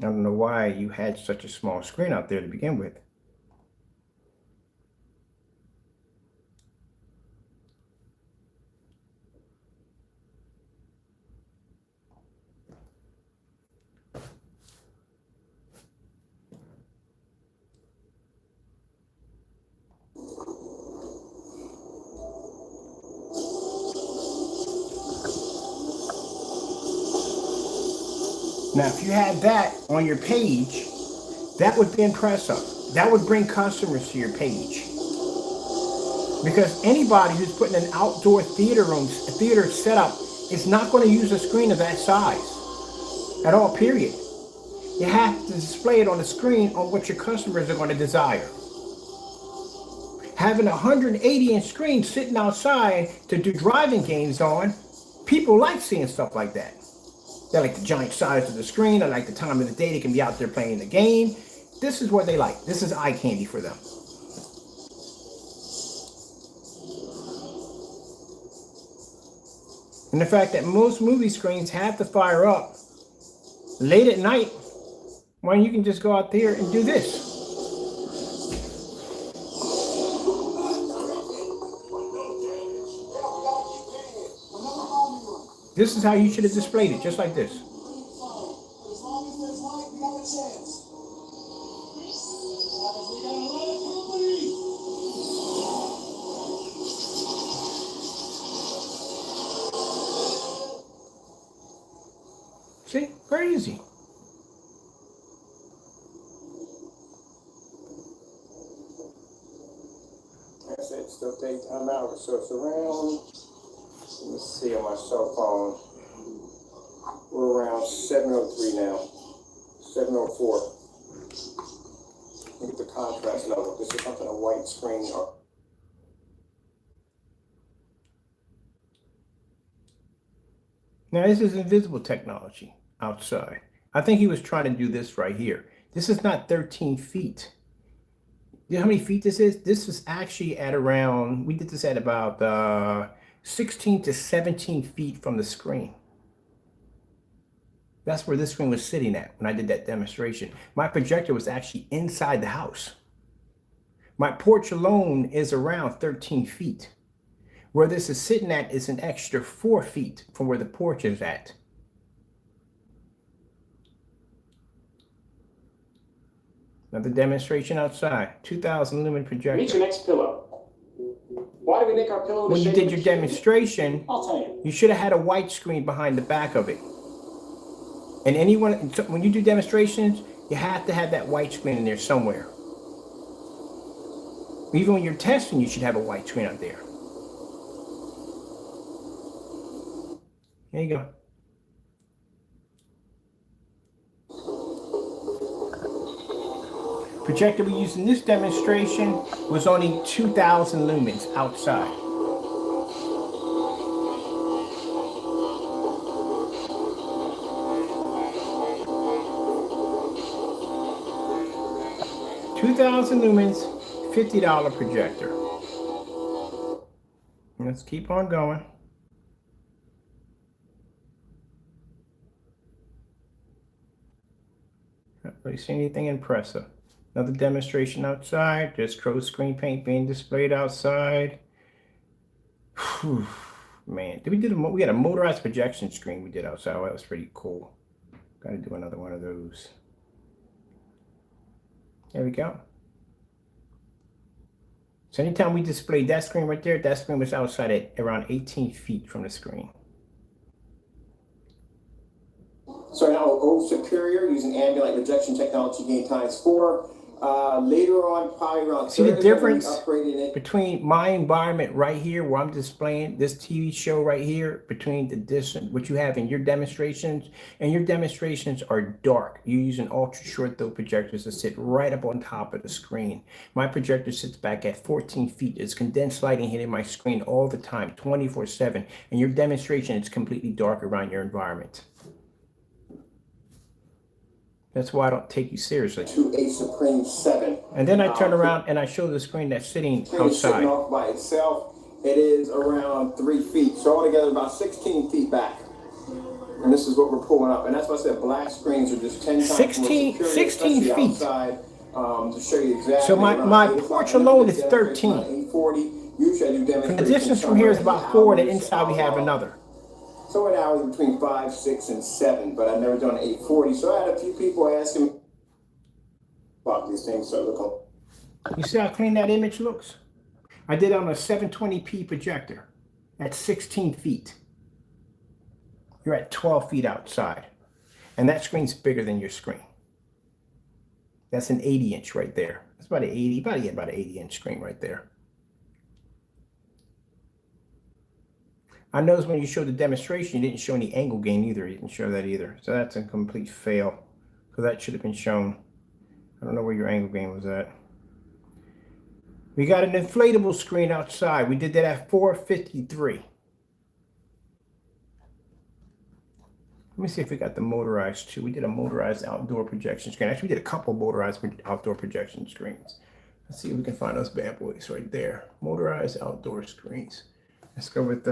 I don't know why you had such a small screen out there to begin with. Now, if you had that on your page, that would be impressive. That would bring customers to your page. Because anybody who's putting an outdoor theater setup is not going to use a screen of that size at all, period. You have to display it on the screen on what your customers are going to desire. Having a 180-inch screen sitting outside to do driving games on, people like seeing stuff like that. They like the giant size of the screen. They like the time of the day they can be out there playing the game. This is what they like. This is eye candy for them. And the fact that most movie screens have to fire up late at night, when you can just go out there and do this. This is how you should have displayed it, just like this. See? Crazy. That's it. Still take time out. So it's around, let me see on my cell phone. We're around 7:03 now. 7:04. Look at the contrast level. This is something a white screen. Now this is invisible technology outside. I think he was trying to do this right here. This is not 13 feet. You know how many feet this is? This is actually at around, we did this at about 16 to 17 feet from the screen. That's where this screen was sitting at when I did that demonstration. My projector was actually inside the house. My porch alone is around 13 feet. Where this is sitting at is an extra 4 feet from where the porch is at. Another demonstration outside. 2,000 lumen projector. Meet your next pillow. Why do we make our pillow? When you did your demonstration, I'll tell you. You should have had a white screen behind the back of it. And anyone, when you do demonstrations, you have to have that white screen in there somewhere. Even when you're testing, you should have a white screen out there. There you go. Projector we used in this demonstration was only 2,000 lumens outside. $2,000 lumens, $50 projector. Let's keep on going. Not really see anything impressive. Another demonstration outside. Just crow screen paint being displayed outside. Whew, man, we had a motorized projection screen we did outside. Well, that was pretty cool. Got to do another one of those. There we go. So anytime we displayed that screen right there, that screen was outside at around 18 feet from the screen. So now Old Superior using ambient projection technology gain ×4. Later on, probably around. See the difference between my environment right here, where I'm displaying this TV show right here, between the distance what you have in your demonstrations, and your demonstrations are dark. You're using ultra short throw projectors that sit right up on top of the screen. My projector sits back at 14 feet. It's condensed lighting hitting my screen all the time, 24/7. And your demonstration is completely dark around your environment. That's why I don't take you seriously. To a Supreme 7. And then I turn around and I show the screen that's sitting outside. Sitting off by itself, it is around 3 feet. So altogether about 16 feet back. And this is what we're pulling up. And that's why I said black screens are just 10 times more 16 superior, 16 especially feet. outside, to show you exactly. So my porch alone is 13. 840. Usually I do demonstrations. And the distance from here is about 4, and inside we have another. So an hour is between 5, 6, and 7, but I've never done 840. So I had a few people asking me about these things. So look. You see how clean that image looks? I did it on a 720p projector at 16 feet. You're at 12 feet outside. And that screen's bigger than your screen. That's an 80-inch right there. That's about an 80-inch screen right there. I noticed when you showed the demonstration, you didn't show any angle gain either. You didn't show that either. So that's a complete fail. Because that should have been shown. I don't know where your angle gain was at. We got an inflatable screen outside. We did that at 453. Let me see if we got the motorized too. We did a motorized outdoor projection screen. Actually, we did a couple motorized outdoor projection screens. Let's see if we can find those bad boys right there. Motorized outdoor screens. Let's go with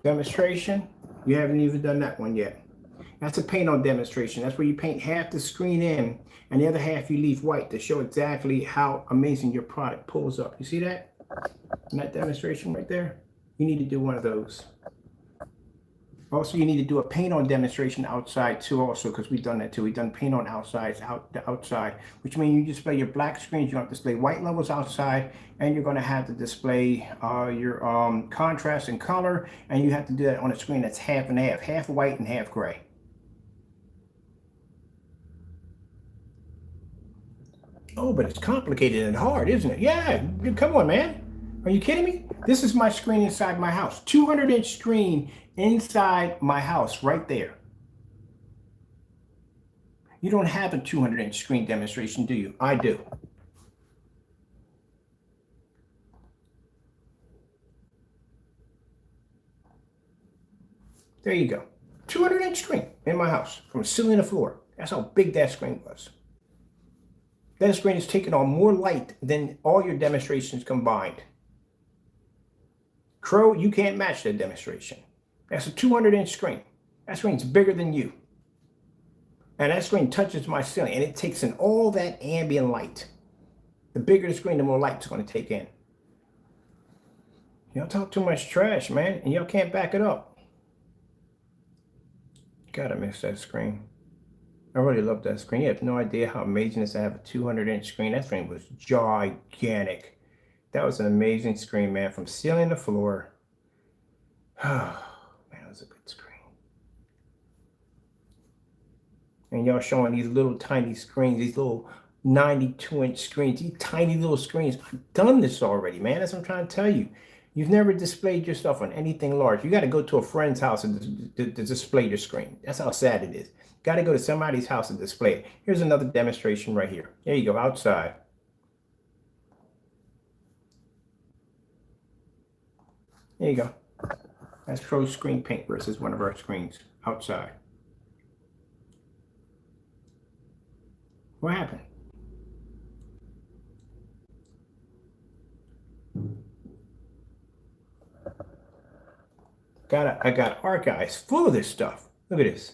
demonstration. You haven't even done that one yet. That's a paint on demonstration. That's where you paint half the screen in and the other half you leave white to show exactly how amazing your product pulls up. You see that? In that demonstration right there? You need to do one of those. Also, you need to do a paint on demonstration outside too also, because we've done that too. We've done paint on outside, which means you display your black screens, you have to display white levels outside, and you're going to have to display your contrast and color, and you have to do that on a screen that's half and half white and half gray. Oh, but it's complicated and hard, isn't it? Yeah, come on, man. Are you kidding me? This is my screen inside my house. 200-inch screen inside my house right there. You don't have a 200-inch screen demonstration, do you? I do. There you go. 200-inch screen in my house from ceiling to floor. That's how big that screen was. That screen is taking on more light than all your demonstrations combined. Crow, you can't match that demonstration. That's a 200-inch screen. That screen's bigger than you. And that screen touches my ceiling, and it takes in all that ambient light. The bigger the screen, the more light it's going to take in. Y'all talk too much trash, man, and y'all can't back it up. Gotta miss that screen. I really love that screen. You have no idea how amazing it is to have a 200-inch screen. That screen was gigantic. That was an amazing screen, man, from ceiling to floor. Oh, man, that was a good screen. And y'all showing these little tiny screens, these little 92-inch screens, these tiny little screens. I've done this already, man. That's what I'm trying to tell you. You've never displayed your stuff on anything large. You got to go to a friend's house to display your screen. That's how sad it is. Got to go to somebody's house to display it. Here's another demonstration right here. There you go, outside. There you go. That's Pro Screen Paint versus one of our screens outside. What happened? I got archives full of this stuff. Look at this.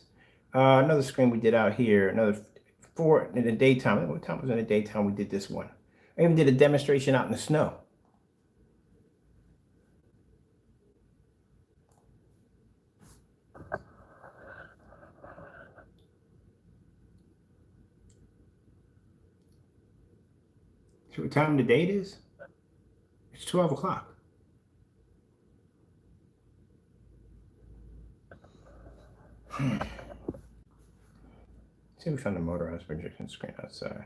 Another screen we did out here. Another 4 in the daytime. What time was in the daytime we did this one? I even did a demonstration out in the snow. See what time the date is? It's 12 o'clock. See if we found a motorized projection screen outside.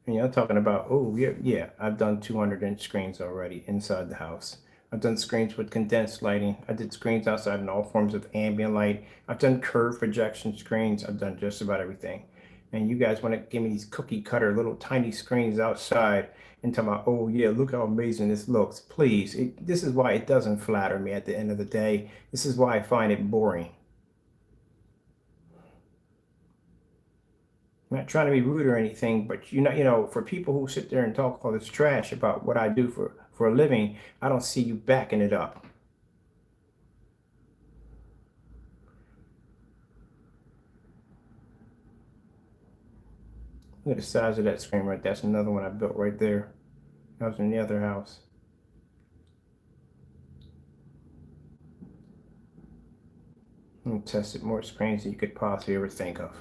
And y'all talking about, oh, yeah, I've done 200-inch screens already inside the house. I've done screens with condensed lighting. I did screens outside in all forms of ambient light. I've done curved projection screens. I've done just about everything. And you guys want to give me these cookie cutter little tiny screens outside and talk about, oh yeah, look how amazing this looks. Please, this is why it doesn't flatter me at the end of the day. This is why I find it boring. I'm not trying to be rude or anything, but for people who sit there and talk all this trash about what I do for a living, I don't see you backing it up. Look at the size of that screen right there. That's another one I built right there. That was in the other house. And tested more screens than you could possibly ever think of.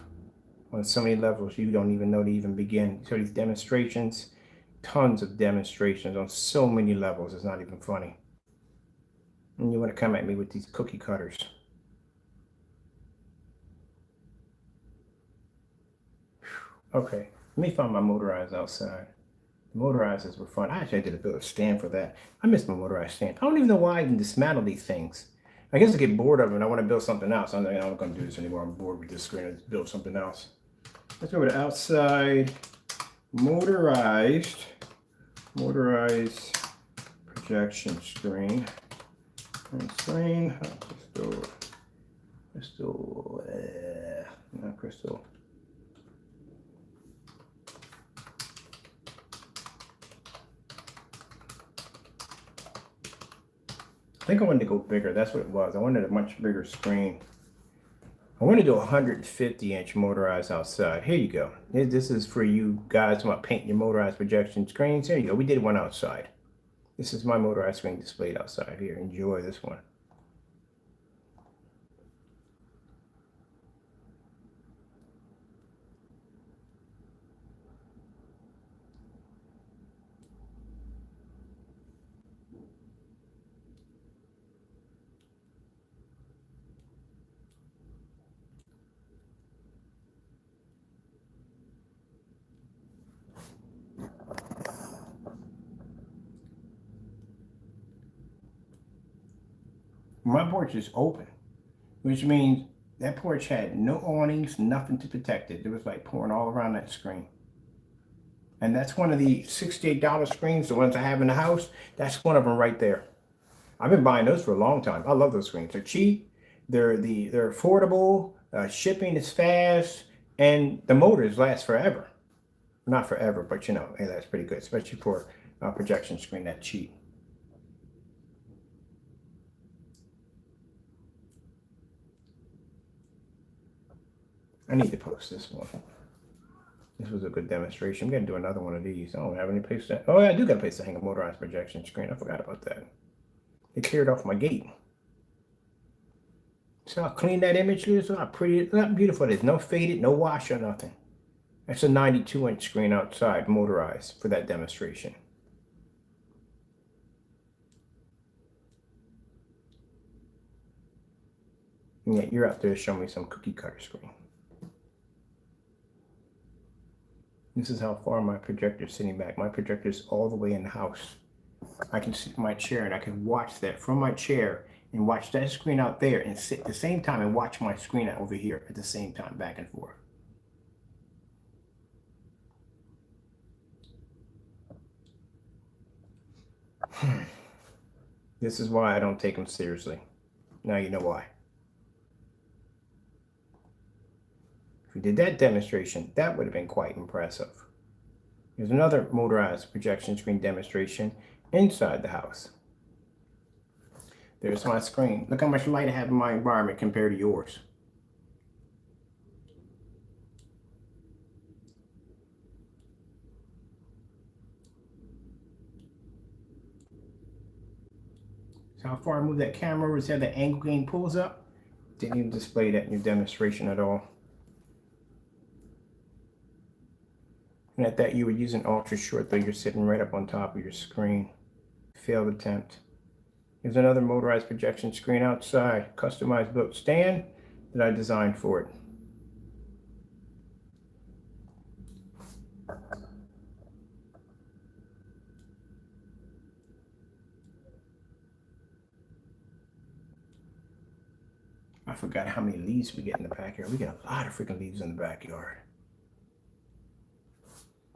On so many levels you don't even know to even begin. So these demonstrations, tons of demonstrations on so many levels, it's not even funny. And you want to come at me with these cookie cutters. Okay, let me find my motorized outside. The motorizers were fun. I actually did a bit of stand for that. I miss my motorized stand. I don't even know why I even dismantle these things. I guess I get bored of them and I want to build something else. I'm not going to do this anymore. I'm bored with this screen. Let's build something else. Let's go to outside motorized projection screen. Screen. Crystal. Not crystal. I think I wanted to go bigger. That's what it was. I wanted a much bigger screen. I want to do a 150-inch motorized outside. Here you go. This is for you guys who want to paint your motorized projection screens. Here you go. We did one outside. This is my motorized screen displayed outside here. Enjoy this one. My porch is open, which means that porch had no awnings, nothing to protect it. There was like pouring all around that screen. And that's one of the $68 screens, the ones I have in the house. That's one of them right there. I've been buying those for a long time. I love those screens. They're cheap. They're affordable. Shipping is fast, and the motors last forever. Not forever, but hey, that's pretty good, especially for a projection screen that cheap. I need to post this one. This was a good demonstration. I'm going to do another one of these. I don't have any place to... Oh, yeah, I do got a place to hang a motorized projection screen. I forgot about that. It cleared off my gate. See how clean that image is? Look how pretty, look how beautiful it is. No faded, no wash or nothing. That's a 92-inch screen outside, motorized, for that demonstration. And yet you're out there showing me some cookie cutter screen. This is how far my projector is sitting back. My projector is all the way in the house. I can sit in my chair and I can watch that from my chair and watch that screen out there and sit at the same time and watch my screen out over here at the same time, back and forth. This is why I don't take them seriously. Now you know why. If we did that demonstration, that would have been quite impressive. Here's another motorized projection screen demonstration inside the house. There's my screen. Look how much light I have in my environment compared to yours. So how far I move that camera over, see how the angle gain pulls up? Didn't even display that in your demonstration at all. And at that you were using ultra short, though you're sitting right up on top of your screen. Failed attempt. Here's another motorized projection screen outside, customized built stand that I designed for it. I forgot how many leaves we get in the backyard. We get a lot of freaking leaves in the backyard.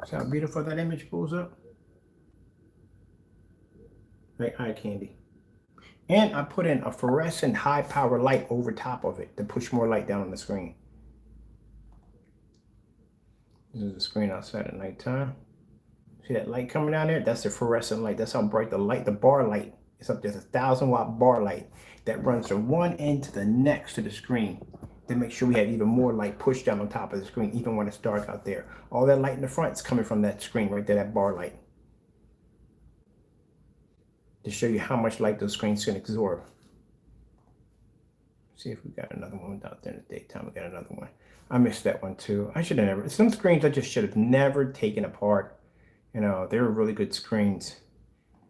See how beautiful that image pulls up? Like eye candy. And I put in a fluorescent high power light over top of it to push more light down on the screen. This is the screen outside at nighttime. See that light coming down there? That's the fluorescent light. That's how bright the light, the bar light. It's up there. It's a 1,000-watt bar light that runs from one end to the next to the screen to make sure we have even more light pushed down on top of the screen, even when it's dark out there. All that light in the front is coming from that screen right there, that bar light, to show you how much light those screens can absorb. See if we got another one out there in the daytime. We got another one. I missed that one too. I should have never. Some screens I just should have never taken apart. You know, they were really good screens.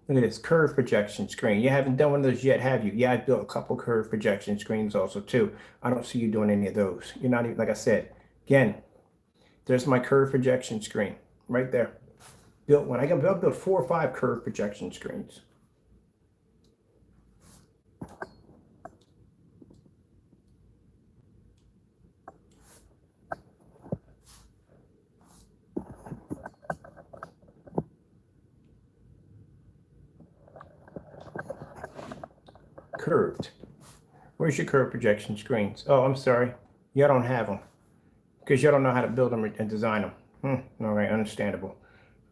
Look at this curved projection screen. You haven't done one of those yet, have you? Yeah, I built a couple curved projection screens also too. I don't see you doing any of those. You're not even, like I said, again, there's my curved projection screen right there. Built one. I built 4 or 5 curved projection screens. Curved. Where's your curved projection screens? Oh, I'm sorry. Y'all don't have them because y'all don't know how to build them and design them. All right, understandable.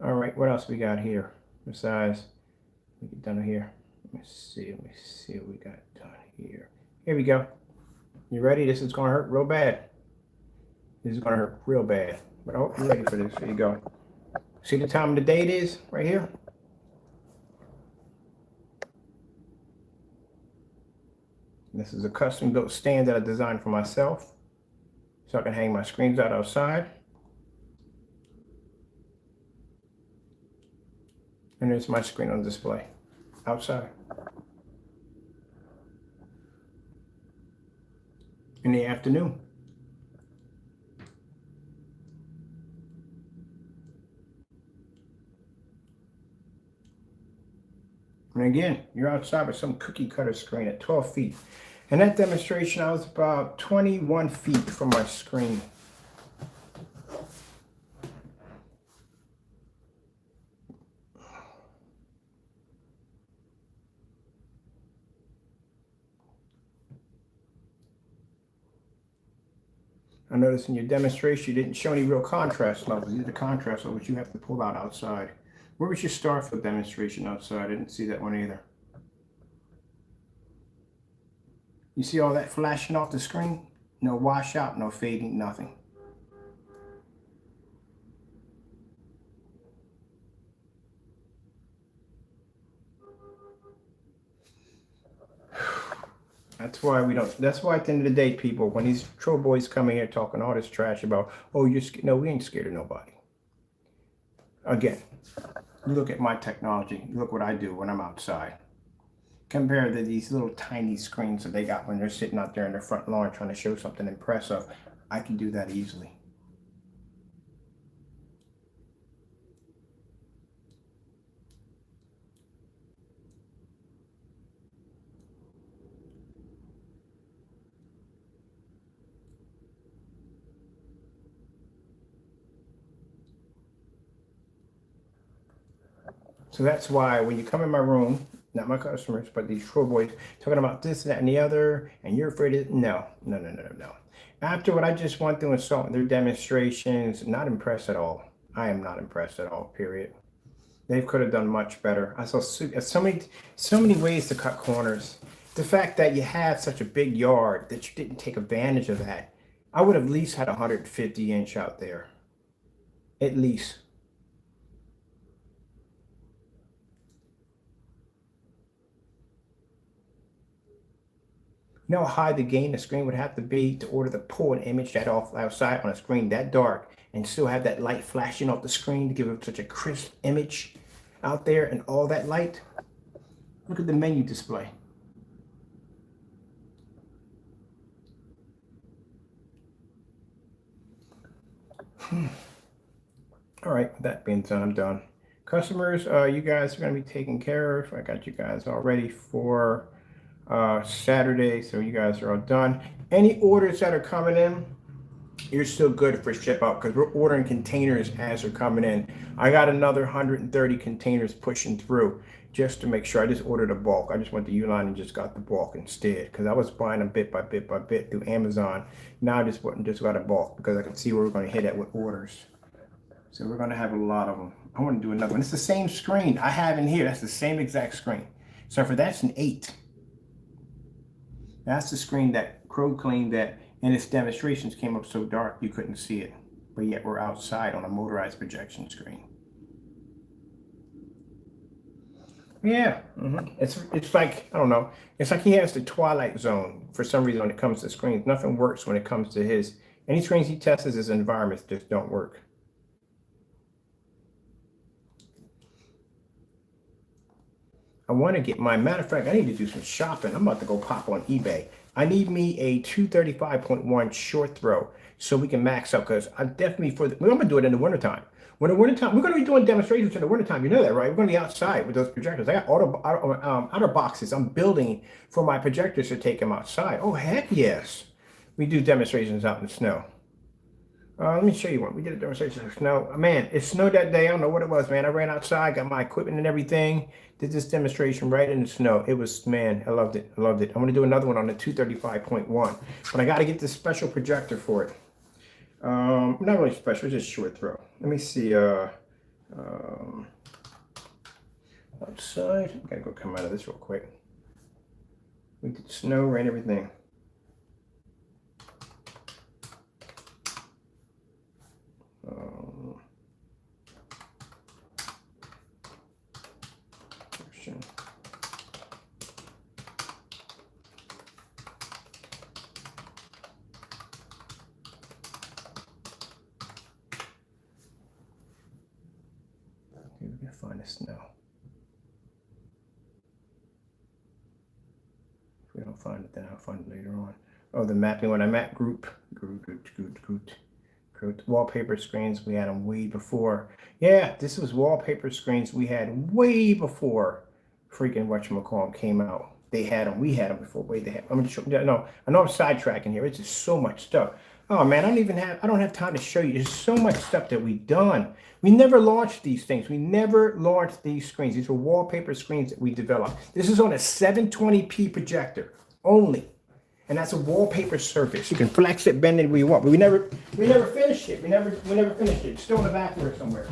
All right, what else we got here besides we get done here? Let me see what we got done here. Here we go. You ready? This is gonna hurt real bad. This is gonna hurt real bad. But oh, you ready for this? Here you go. See the time of the day it is right here? This is a custom built stand that I designed for myself so I can hang my screens out outside. And there's my screen on display outside. In the afternoon. And again, you're outside with some cookie cutter screen at 12 feet. In that demonstration, I was about 21 feet from my screen. I noticed in your demonstration, you didn't show any real contrast levels. These are the contrast levels you have to pull out outside. Where was your Starfield demonstration outside? I didn't see that one either. You see all that flashing off the screen? No washout, no fading, nothing. That's why we don't. That's why at the end of the day, people, when these troll boys come in here talking all this trash about, oh, you're scared. No, we ain't scared of nobody. Again, you look at my technology. You look what I do when I'm outside. Compared to these little tiny screens that they got when they're sitting out there in their front lawn trying to show something impressive, I can do that easily. So that's why when you come in my room, not my customers, but these troll boys talking about this, that, and the other, and you're afraid of no. After what I just went through and saw their demonstrations, not impressed at all. I am not impressed at all, period. They could have done much better. I saw so many ways to cut corners. The fact that you have such a big yard that you didn't take advantage of that. I would have at least had 150 inch out there. At least. You know how high the gain the screen would have to be to order to pull an image that off outside on a screen that dark and still have that light flashing off the screen to give it such a crisp image out there and all that light? Look at the menu display. All right, with that being done, I'm done. Customers, you guys are going to be taken care of. I got you guys all ready for Saturday, so you guys are all done. Any orders that are coming in, you're still good for ship out because we're ordering containers as they're coming in. I got another 130 containers pushing through just to make sure. I just ordered a bulk. I just went to Uline and just got the bulk instead because I was buying them bit by bit by bit through Amazon. Now I just got a bulk because I can see where we're going to hit at with orders. So we're going to have a lot of them. I want to do another one. It's the same screen I have in here. That's the same exact screen. So for that's an 8. That's the screen that Crow claimed that in its demonstrations came up so dark you couldn't see it. But yet we're outside on a motorized projection screen. Yeah, it's like, I don't know. It's like he has the twilight zone for some reason when it comes to screens. Nothing works when it comes to his. Any screens he tests, his environments just don't work. I want to get matter of fact, I need to do some shopping. I'm about to go pop on eBay. I need me a 235.1 short throw so we can max out because I'm definitely I'm going to do it in the wintertime. When the wintertime, we're going to be doing demonstrations in the wintertime. You know that, right? We're going to be outside with those projectors. I got outer boxes I'm building for my projectors to take them outside. Oh, heck yes. We do demonstrations out in the snow. Let me show you one. We did a demonstration in the snow. Man, it snowed that day. I don't know what it was, man. I ran outside, got my equipment and everything. Did this demonstration right in the snow. It was, man, I loved it. I loved it. I'm going to do another one on the 235.1. But I got to get this special projector for it. Not really special, just short throw. Let me see. Outside. I got to go come out of this real quick. We did snow, rain, everything. We can find the snow. If we don't find it, then I'll find it later on. Oh, the mapping one. I map group. Wallpaper screens. We had them way before. Yeah, this was wallpaper screens we had way before freaking whatchamacallit came out. They had them. We had them before. Wait, they had. I'm gonna show. No, I know I'm sidetracking here. It's just so much stuff. Oh man, I don't have time to show you. There's so much stuff that we've done. We never launched these things. We never launched these screens. These are wallpaper screens that we developed. This is on a 720p projector only. And that's a wallpaper surface. You can flex it, bend it where you want. But we never finished it. We never finished it. It's still in the back there somewhere.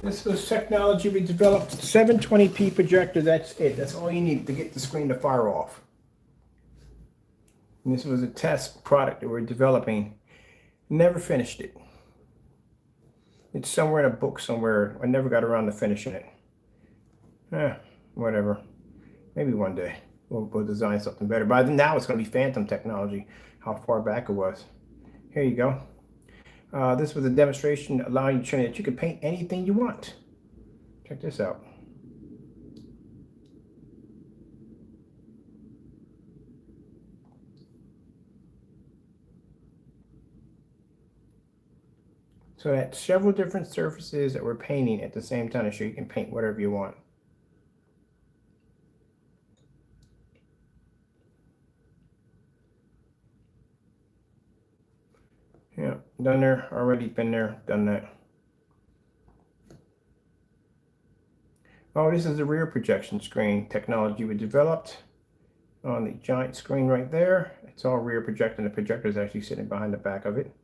This was technology we developed. 720p projector, that's it. That's all you need to get the screen to fire off. And this was a test product that we're developing. Never finished it. It's somewhere in a book somewhere. I never got around to finishing it. Whatever. Maybe one day we'll design something better. But now it's going to be phantom technology, how far back it was. Here you go. This was a demonstration allowing you to show that you can paint anything you want. Check this out. So that's several different surfaces that we're painting at the same time to show you can paint whatever you want. Yeah, done there, already been there, done that. Oh, this is the rear projection screen technology we developed on the giant screen right there. It's all rear projecting. The projector is actually sitting behind the back of it.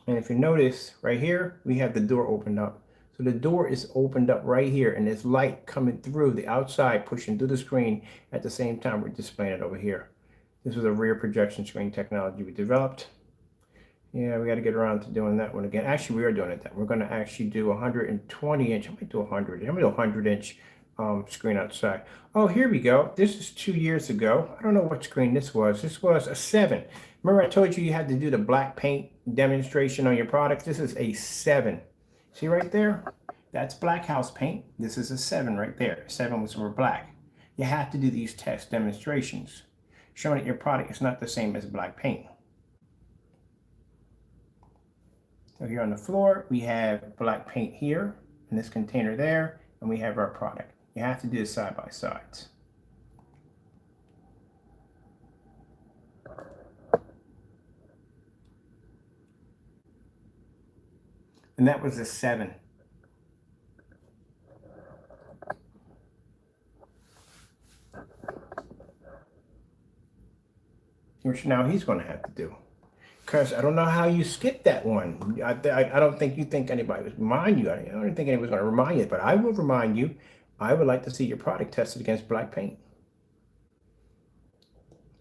And if you notice right here, we have the door opened up. So the door is opened up right here and there's light coming through the outside, pushing through the screen at the same time we're displaying it over here. This was a rear projection screen technology we developed. Yeah, we got to get around to doing that one again. Actually, we are doing it. We're going to actually do 120 inch. I might do 100. I'm going to do 100 inch screen outside. Oh, here we go. This is 2 years ago. I don't know what screen this was. This was a 7. Remember I told you you had to do the black paint demonstration on your products? This is a 7. See right there? That's black house paint. This is a 7 right there. 7 was for black. You have to do these test demonstrations, showing that your product is not the same as black paint. So here on the floor, we have black paint here, in this container there, and we have our product. You have to do this side by sides. And that was a 7. Which now he's going to have to do. Because I don't know how you skipped that one. I don't think you think anybody would remind you. I don't think anyone's going to remind you, but I will remind you. I would like to see your product tested against black paint.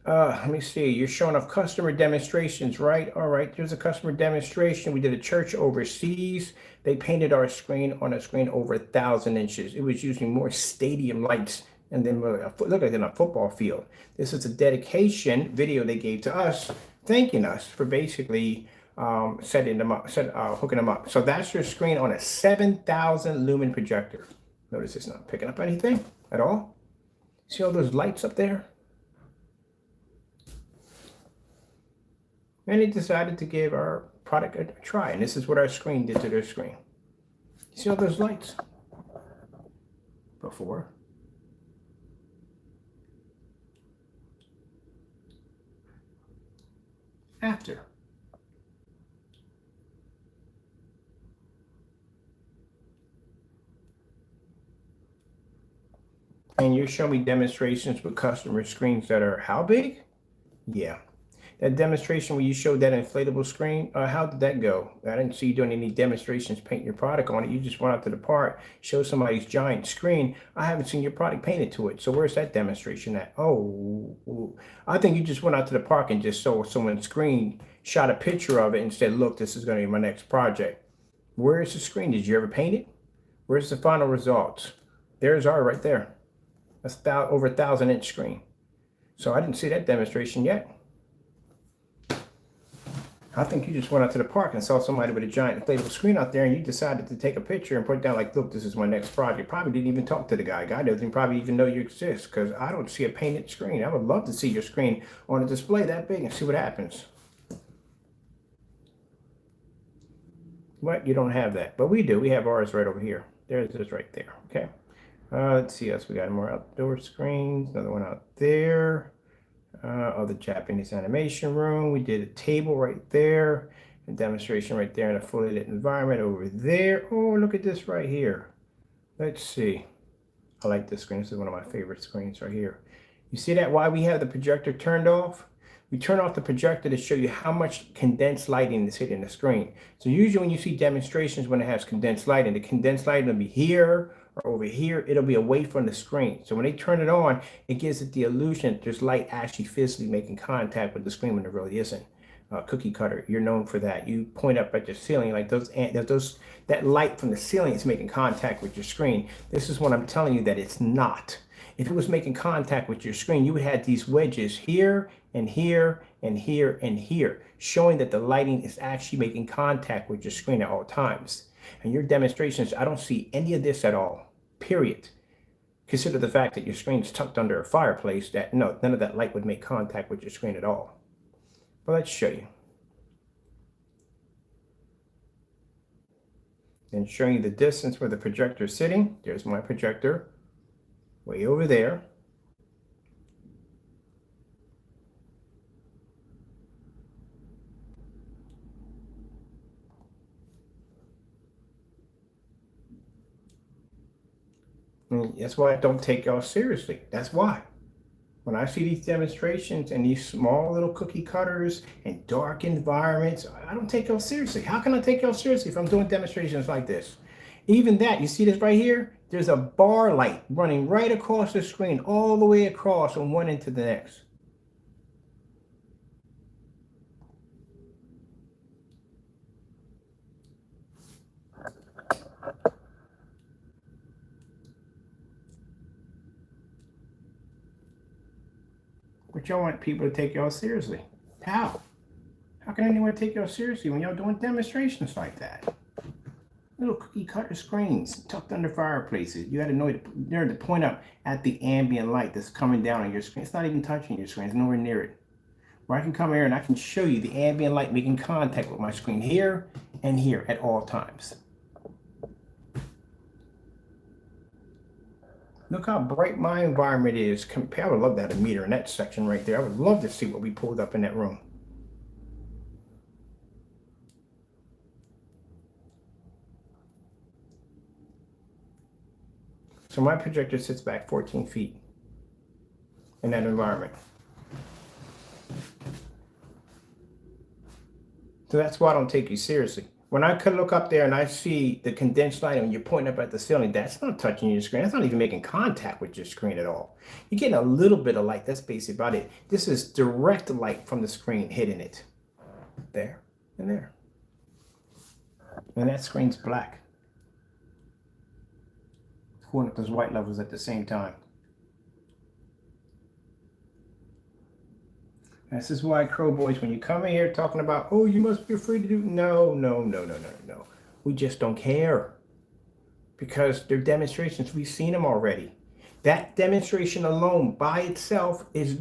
Let me see. You're showing off customer demonstrations, right? All right. There's a customer demonstration. We did a church overseas. They painted our screen on a screen over 1,000 inches. It was using more stadium lights and then look like in a football field. This is a dedication video they gave to us, thanking us for basically hooking them up. So that's your screen on a 7,000 lumen projector. Notice it's not picking up anything at all. See all those lights up there? And they decided to give our product a try. And this is what our screen did to their screen. See all those lights? Before. After. And you're showing me demonstrations with customer screens that are how big? Yeah. That demonstration where you showed that inflatable screen, how did that go? I didn't see you doing any demonstrations painting your product on it. You just went out to the park, showed somebody's giant screen. I haven't seen your product painted to it. So where's that demonstration at? Oh, I think you just went out to the park and just saw someone's screen, shot a picture of it and said, look, this is going to be my next project. Where's the screen? Did you ever paint it? Where's the final results? There's our right there. That's over 1,000-inch screen. So I didn't see that demonstration yet. I think you just went out to the park and saw somebody with a giant inflatable screen out there and you decided to take a picture and put it down like, look, this is my next project. Probably didn't even talk to the guy. Guy doesn't probably even know you exist because I don't see a painted screen. I would love to see your screen on a display that big and see what happens. But you don't have that. But we do. We have ours right over here. There's this right there. Okay. Let's see us. We got more outdoor screens. Another one out there. The Japanese animation room. We did a table right there. A demonstration right there in a fully lit environment over there. Oh, look at this right here. Let's see. I like this screen. This is one of my favorite screens right here. You see that? Why we have the projector turned off? We turn off the projector to show you how much condensed lighting is hitting the screen. So usually when you see demonstrations when it has condensed lighting, the condensed lighting will be here or over here. It'll be away from the screen. So when they turn it on, it gives it the illusion that there's light actually physically making contact with the screen when there really isn't. Cookie cutter, you're known for that. You point up at the ceiling like that light from the ceiling is making contact with your screen. This is what I'm telling you that it's not. If it was making contact with your screen, you would have these wedges here and here and here and here, showing that the lighting is actually making contact with your screen at all times. And your demonstrations, I don't see any of this at all, period. Consider the fact that your screen is tucked under a fireplace, that no, none of that light would make contact with your screen at all. But let's show you. And showing you the distance where the projector is sitting. There's my projector, way over there. And that's why I don't take y'all seriously. That's why. When I see these demonstrations and these small little cookie cutters and dark environments, I don't take y'all seriously. How can I take y'all seriously if I'm doing demonstrations like this? Even that, you see this right here? There's a bar light running right across the screen, all the way across from one end to the next. But y'all want people to take y'all seriously. How? How can anyone take y'all seriously when y'all doing demonstrations like that? Little cookie cutter screens tucked under fireplaces. You got to know to point up at the ambient light that's coming down on your screen. It's not even touching your screen. It's nowhere near it. Where I can come here and I can show you the ambient light making contact with my screen here and here at all times. Look how bright my environment is. I would love to have a meter in that section right there. I would love to see what we pulled up in that room. So my projector sits back 14 feet in that environment. So that's why I don't take you seriously. When I could look up there and I see the condensed light and you're pointing up at the ceiling, that's not touching your screen. That's not even making contact with your screen at all. You're getting a little bit of light. That's basically about it. This is direct light from the screen hitting it. There and there. And that screen's black. Pulling up those white levels at the same time. This is why, Crow Boys, when you come in here talking about, oh, you must be free to do, no. We just don't care. Because they're demonstrations. We've seen them already. That demonstration alone by itself is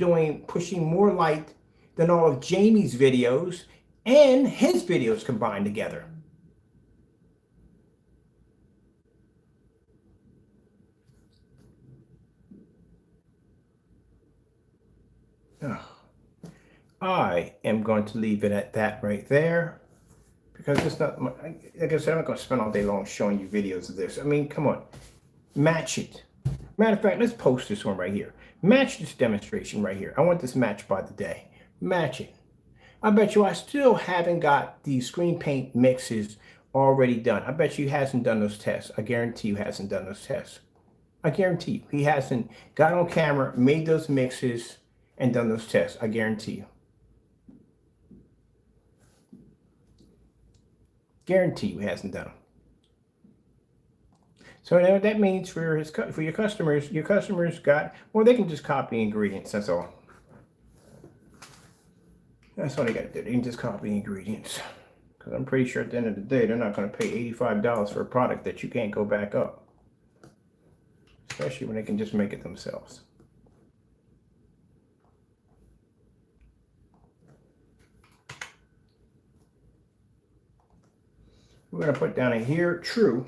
pushing more light than all of Jamie's videos and his videos combined together. Oh. I am going to leave it at that right there because it's not, like I said, I'm not going to spend all day long showing you videos of this. I mean, come on, match it. Matter of fact, let's post this one right here. Match this demonstration right here. I want this matched by the day. Match it. I bet you I still haven't got the screen paint mixes already done. I bet you he hasn't done those tests. I guarantee you hasn't done those tests. I guarantee you he hasn't got on camera, made those mixes, and done those tests. I guarantee you. Guarantee you hasn't done them. So now that means for your customers got, well, they can just copy ingredients. That's all. That's all they got to do. They can just copy ingredients. Because I'm pretty sure at the end of the day, they're not going to pay $85 for a product that you can't go back up. Especially when they can just make it themselves. We're going to put down in here, true.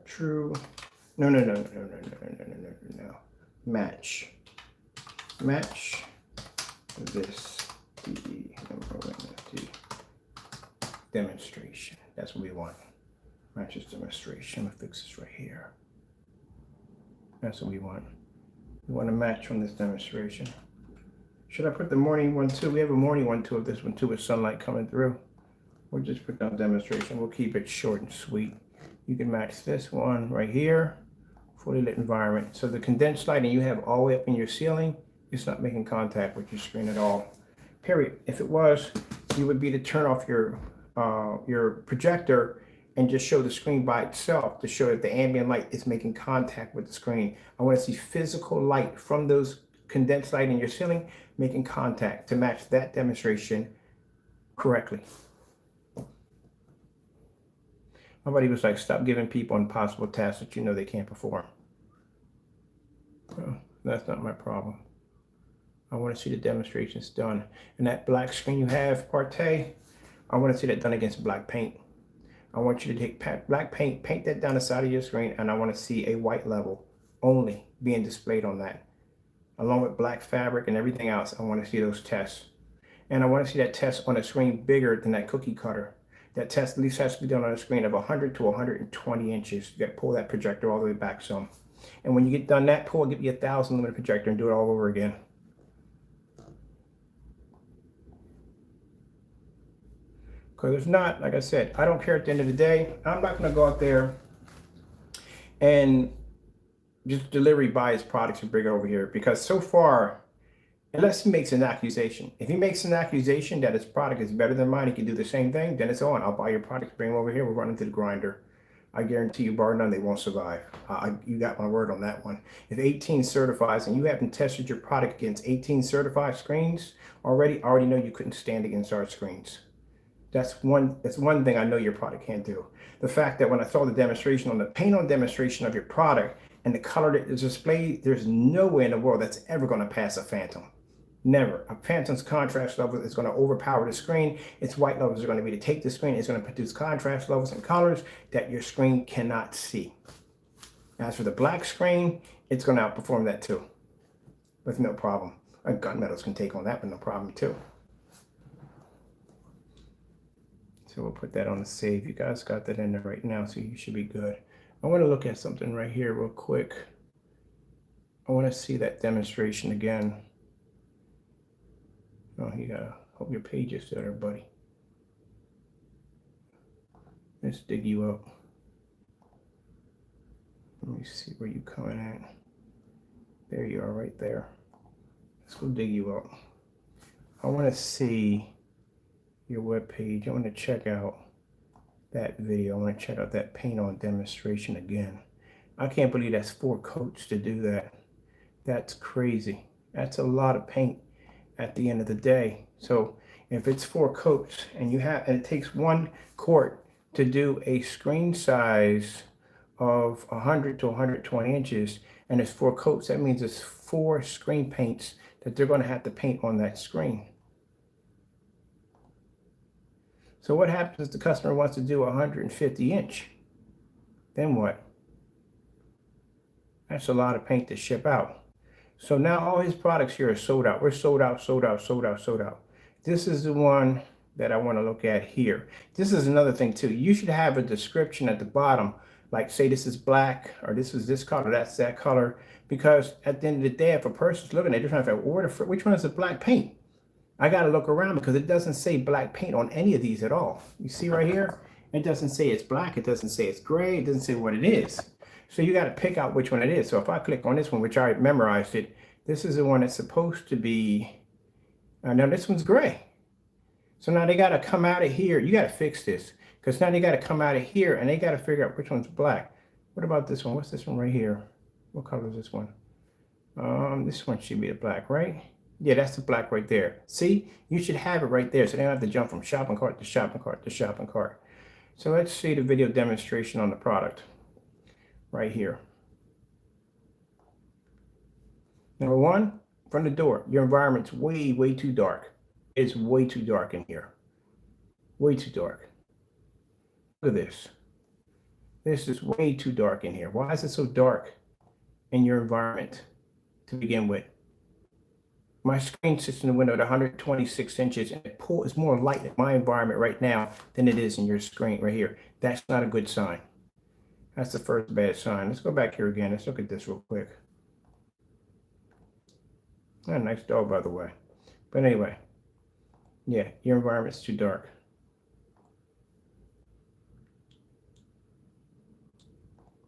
True. No. Match. Match this demonstration. That's what we want. Match this demonstration. I'm going to fix this right here. That's what we want. We want to match from this demonstration. Should I put the morning one too? We have a morning one too of this one too with sunlight coming through. We'll just put down demonstration. We'll keep it short and sweet. You can match this one right here, fully lit environment. So the condensed lighting you have all the way up in your ceiling, it's not making contact with your screen at all. Period. If it was, you would be to turn off your projector and just show the screen by itself to show that the ambient light is making contact with the screen. I want to see physical light from those condensed light in your ceiling making contact to match that demonstration correctly. My buddy was like, stop giving people impossible tasks that you know they can't perform. Well, that's not my problem. I want to see the demonstrations done. And that black screen you have, Partey, I want to see that done against black paint. I want you to take black paint, paint that down the side of your screen, and I want to see a white level only being displayed on that. Along with black fabric and everything else, I want to see those tests. And I want to see that test on a screen bigger than that cookie cutter. That test at least has to be done on a screen of 100 to 120 inches. You got to pull that projector all the way back some. And when you get done that, give you a 1,000 lumen projector and do it all over again. Because if not, like I said, I don't care at the end of the day. I'm not going to go out there and just delivery buy his products and bring it over here. Because so far, unless he makes an accusation. If he makes an accusation that his product is better than mine, he can do the same thing, then it's on. I'll buy your product, bring them over here, we'll run into the grinder. I guarantee you, bar none, they won't survive. You got my word on that one. If 18 certifies and you haven't tested your product against 18 certified screens already, I already know you couldn't stand against our screens. That's one thing I know your product can't do. The fact that when I saw the demonstration on the paint on demonstration of your product and the color that is displayed, there's no way in the world that's ever going to pass a Phantom. Never. A Phantom's contrast level is going to overpower the screen. Its white levels are going to be to take the screen. It's going to produce contrast levels and colors that your screen cannot see. As for the black screen, it's going to outperform that too, with no problem. Gunmetals can take on that with no problem too. So we'll put that on the save. You guys got that in there right now, so you should be good. I want to look at something right here real quick. I want to see that demonstration again. Oh, you gotta hope your page is still there, buddy. Let's dig you up. Let me see where you coming at. There you are right there. Let's go dig you up. I want to see your web page. I want to check out that video. I want to check out that paint on demonstration again. I can't believe that's 4 coats to do that. That's crazy. That's a lot of paint at the end of the day. So if it's 4 coats and it takes 1 quart to do a screen size of 100 to 120 inches, and it's 4 coats, that means it's 4 screen paints that they're going to have to paint on that screen. So what happens if the customer wants to do 150 inch? Then what? That's a lot of paint to ship out. So now all his products here are sold out. We're sold out, sold out, sold out, sold out. This is the one that I want to look at here. This is another thing too. You should have a description at the bottom, like say this is black, or this is this color, that's that color. Because at the end of the day, if a person's looking at it, they're trying to order for which one is the black paint. I got to look around because it doesn't say black paint on any of these at all. You see right here, it doesn't say it's black. It doesn't say it's gray. It doesn't say what it is. So you got to pick out which one it is. So if I click on this one, which I memorized it, this is the one that's supposed to be, now this one's gray. So now they got to come out of here. You got to fix this because now they got to come out of here and they got to figure out which one's black. What about this one? What's this one right here? What color is this one? This one should be the black, right? Yeah, that's the black right there. See, you should have it right there. So they don't have to jump from shopping cart to shopping cart to shopping cart. So let's see the video demonstration on the product right here. Number 1, from the door, your environment's way, way too dark. It's way too dark in here. Way too dark. Look at this. This is way too dark in here. Why is it so dark in your environment to begin with? My screen sits in the window at 126 inches and it's more light in my environment right now than it is in your screen right here. That's not a good sign. That's the first bad sign. Let's go back here again. Let's look at this real quick. Oh, nice dog, by the way. But anyway, yeah, your environment's too dark.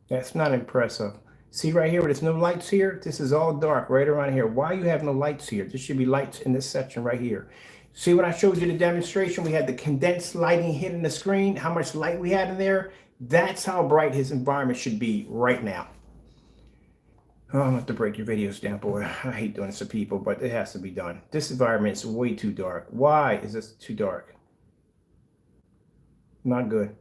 That's not impressive. See right here where there's no lights here? This is all dark right around here. Why you have no lights here? There should be lights in this section right here. See when I showed you the demonstration, we had the condensed lighting hitting the screen, how much light we had in there? That's how bright his environment should be right now. Oh, I'm gonna have to break your videos down, boy. I hate doing this to people, but it has to be done. This environment is way too dark. Why is this too dark? Not good.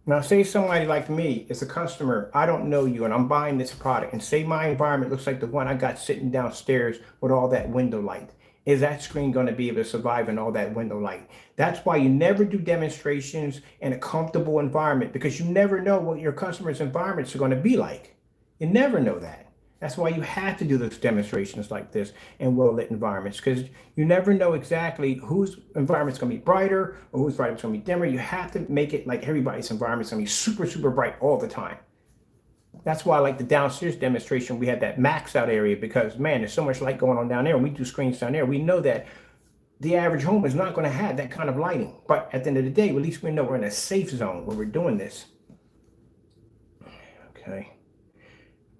Now, say somebody like me is a customer, I don't know you, and I'm buying this product, and say my environment looks like the one I got sitting downstairs with all that window light. Is that screen going to be able to survive in all that window light? That's why you never do demonstrations in a comfortable environment, because you never know what your customers' environments are going to be like. You never know that. That's why you have to do those demonstrations like this in well-lit environments, because you never know exactly whose environment's going to be brighter or whose environment's going to be dimmer. You have to make it like everybody's environment's going to be super, super bright all the time. That's why, like the downstairs demonstration, we had that max out area because, man, there's so much light going on down there. When we do screens down there, we know that the average home is not going to have that kind of lighting. But at the end of the day, at least we know we're in a safe zone where we're doing this. Okay.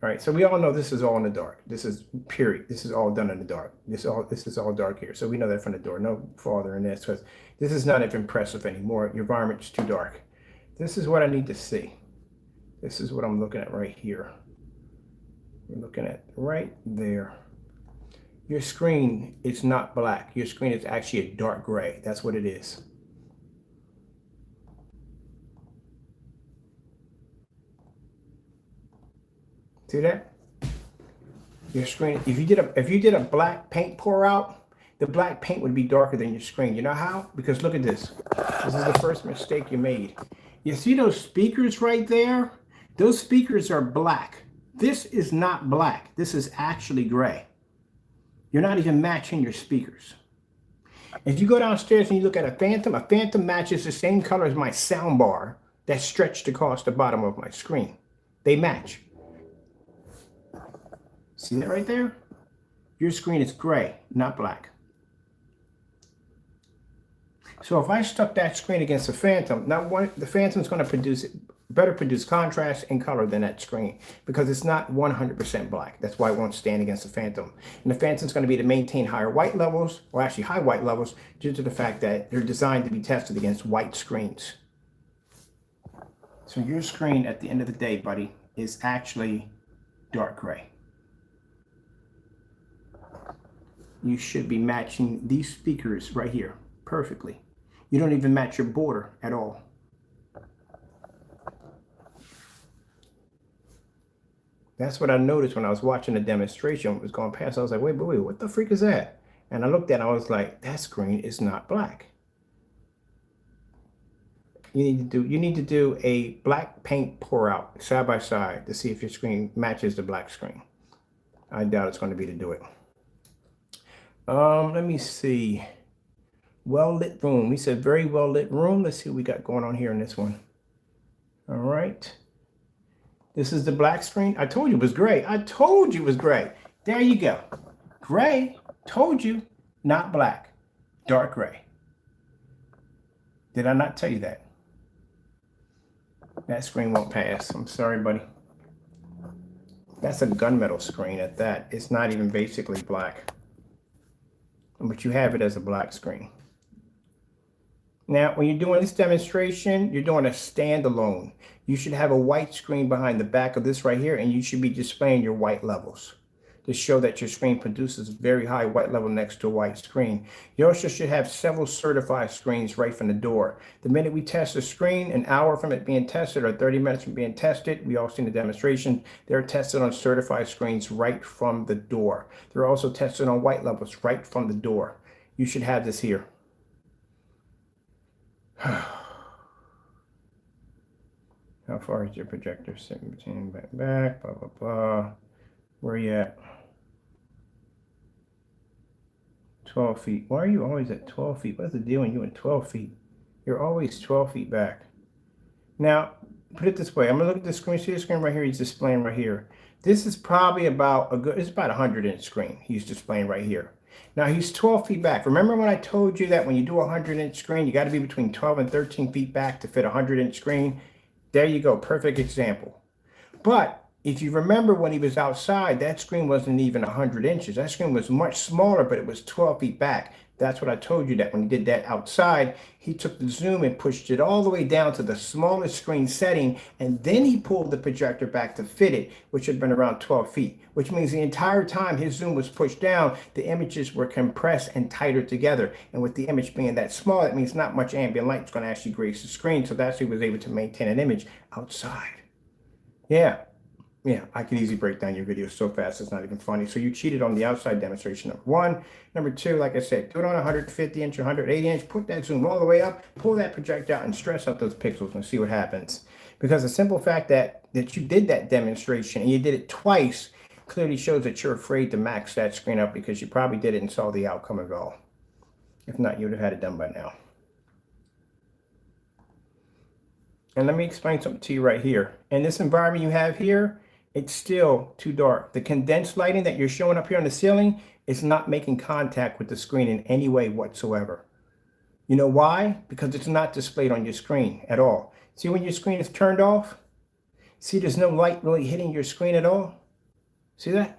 All right, so we all know this is all in the dark. This is period. This is all done in the dark. This is all dark here. So we know that from the door. No farther in this, because this is not as impressive anymore. Your environment's too dark. This is what I need to see. This is what I'm looking at right here. We're looking at right there. your screen is not black. Your screen is actually a dark gray. That's what it is. See that? Your screen, if you did a black paint pour out, the black paint would be darker than your screen. You know how? Because look at this. This is the first mistake you made. You see those speakers right there? Those speakers are black. This is not black. This is actually gray. You're not even matching your speakers. If you go downstairs and you look at a Phantom matches the same color as my sound bar that's stretched across the bottom of my screen. They match. See that right there? Your screen is gray, not black. So if I stuck that screen against the Phantom, the Phantom's going to better produce contrast and color than that screen because it's not 100% black. That's why it won't stand against the Phantom. And the Phantom's going to be to maintain higher white levels, or actually high white levels, due to the fact that they're designed to be tested against white screens. So your screen at the end of the day, buddy, is actually dark gray. You should be matching these speakers right here perfectly. You don't even match your border at all. That's what I noticed when I was watching the demonstration. It was going past. I was like, wait, what the freak is that? And I looked at it, I was like, that screen is not black. You need to do a black paint pour out side by side to see if your screen matches the black screen. I doubt it's going to be to do it. Let me see. Well-lit room. We said very well-lit room. Let's see what we got going on here in this one. All right. This is the black screen. I told you it was gray. I told you it was gray. There you go. Gray. Told you. Not black. Dark gray. Did I not tell you that? That screen won't pass. I'm sorry, buddy. That's a gunmetal screen at that. It's not even basically black. But you have it as a black screen. Now, when you're doing this demonstration, you're doing a standalone. You should have a white screen behind the back of this right here, and you should be displaying your white levels to show that your screen produces very high white level next to a white screen. You also should have several certified screens right from the door. The minute we test a screen, an hour from it being tested or 30 minutes from being tested, we all seen the demonstration, they're tested on certified screens right from the door. They're also tested on white levels right from the door. You should have this here. How far is your projector sitting between back, blah, blah, blah. Where are you at? 12 feet. Why are you always at 12 feet? What's the deal when you're at 12 feet? You're always 12 feet back. Now, put it this way. I'm going to look at the screen. See the screen right here? He's displaying right here. This is probably about it's about a 100-inch screen he's displaying right here. Now, he's 12 feet back. Remember when I told you that when you do a 100-inch screen, you got to be between 12 and 13 feet back to fit a 100-inch screen? There you go. Perfect example. But if you remember when he was outside, that screen wasn't even 100 inches. That screen was much smaller, but it was 12 feet back. That's what I told you, that when he did that outside, he took the zoom and pushed it all the way down to the smallest screen setting, and then he pulled the projector back to fit it, which had been around 12 feet, which means the entire time his zoom was pushed down, the images were compressed and tighter together. And with the image being that small, that means not much ambient light is going to actually grace the screen, so that's why he was able to maintain an image outside. Yeah, I can easily break down your video so fast it's not even funny. So you cheated on the outside demonstration, number one. Number two, like I said, do it on 150-inch or 180-inch. Put that zoom all the way up, pull that projector out, and stress out those pixels and see what happens. Because the simple fact that you did that demonstration and you did it twice clearly shows that you're afraid to max that screen up because you probably did it and saw the outcome of it all. If not, you would have had it done by now. And let me explain something to you right here. In this environment you have here, it's still too dark. The condensed lighting that you're showing up here on the ceiling is not making contact with the screen in any way whatsoever. You know why? Because it's not displayed on your screen at all. See when your screen is turned off? See there's no light really hitting your screen at all? See that?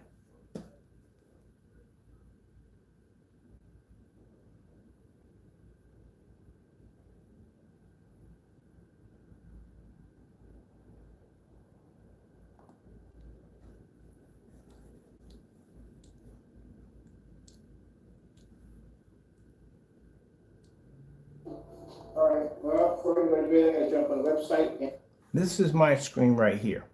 right, well, before we go to bed, I jump on the website. This is my screen right here.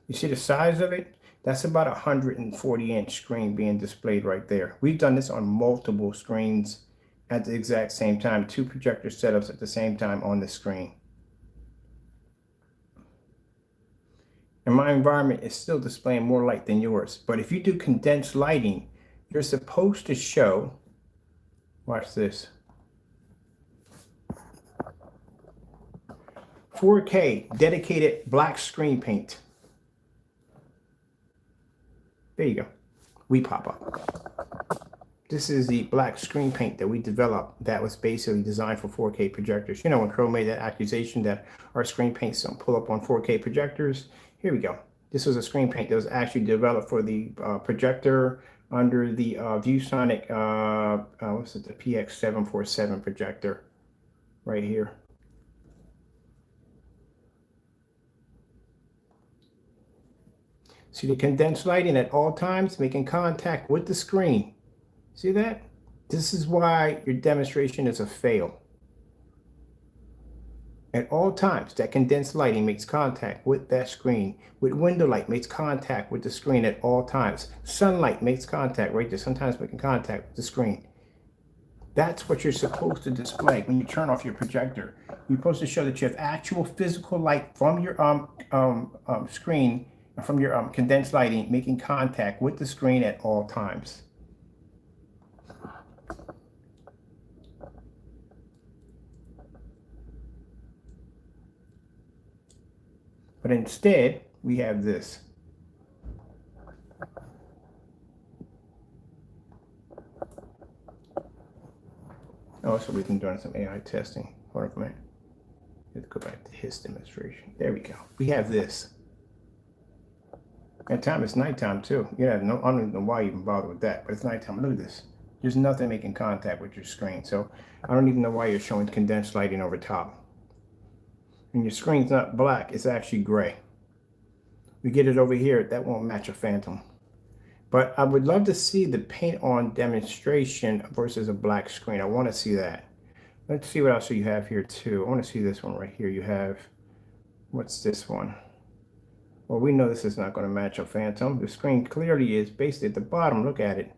You see the size of it? That's about a 140-inch screen being displayed right there. We've done this on multiple screens at the exact same time, 2 projector setups at the same time on the screen. And my environment is still displaying more light than yours. But if you do condensed lighting, you're supposed to show, watch this, 4K dedicated black screen paint. There you go. We pop up. This is the black screen paint that we developed that was basically designed for 4K projectors. You know, when Crow made that accusation that our screen paints don't pull up on 4K projectors, here we go. This was a screen paint that was actually developed for the projector under the ViewSonic, what's it, the PX747 projector right here. See the condensed lighting at all times, making contact with the screen. See that? This is why your demonstration is a fail. At all times, that condensed lighting makes contact with that screen. With window light, makes contact with the screen at all times. Sunlight makes contact right there, sometimes making contact with the screen. That's what you're supposed to display when you turn off your projector. You're supposed to show that you have actual physical light from your screen, from your condensed lighting, making contact with the screen at all times. But instead, we have this. Oh, so we've been doing some AI testing. Hold on a minute. Let's go back to his demonstration. There we go. We have this. At time, it's nighttime too. Yeah, no, I don't even know why you even bother with that, but it's nighttime. Look at this. There's nothing making contact with your screen. So I don't even know why you're showing condensed lighting over top. And your screen's not black, it's actually gray. We get it over here, that won't match a Phantom. But I would love to see the paint on demonstration versus a black screen. I want to see that. Let's see what else you have here too. I want to see this one right here. You have, what's this one? Well, we know this is not going to match a Phantom. The screen clearly is basically at the bottom. Look at it.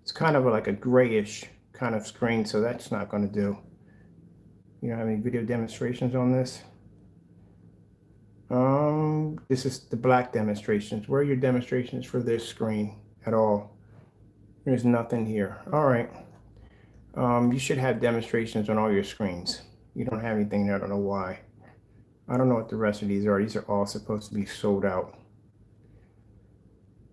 It's kind of like a grayish kind of screen, so that's not going to do. You don't have any video demonstrations on this? This is the black demonstrations. Where are your demonstrations for this screen at all? There's nothing here. All right. You should have demonstrations on all your screens. You don't have anything there. I don't know why. I don't know what the rest of these are. These are all supposed to be sold out.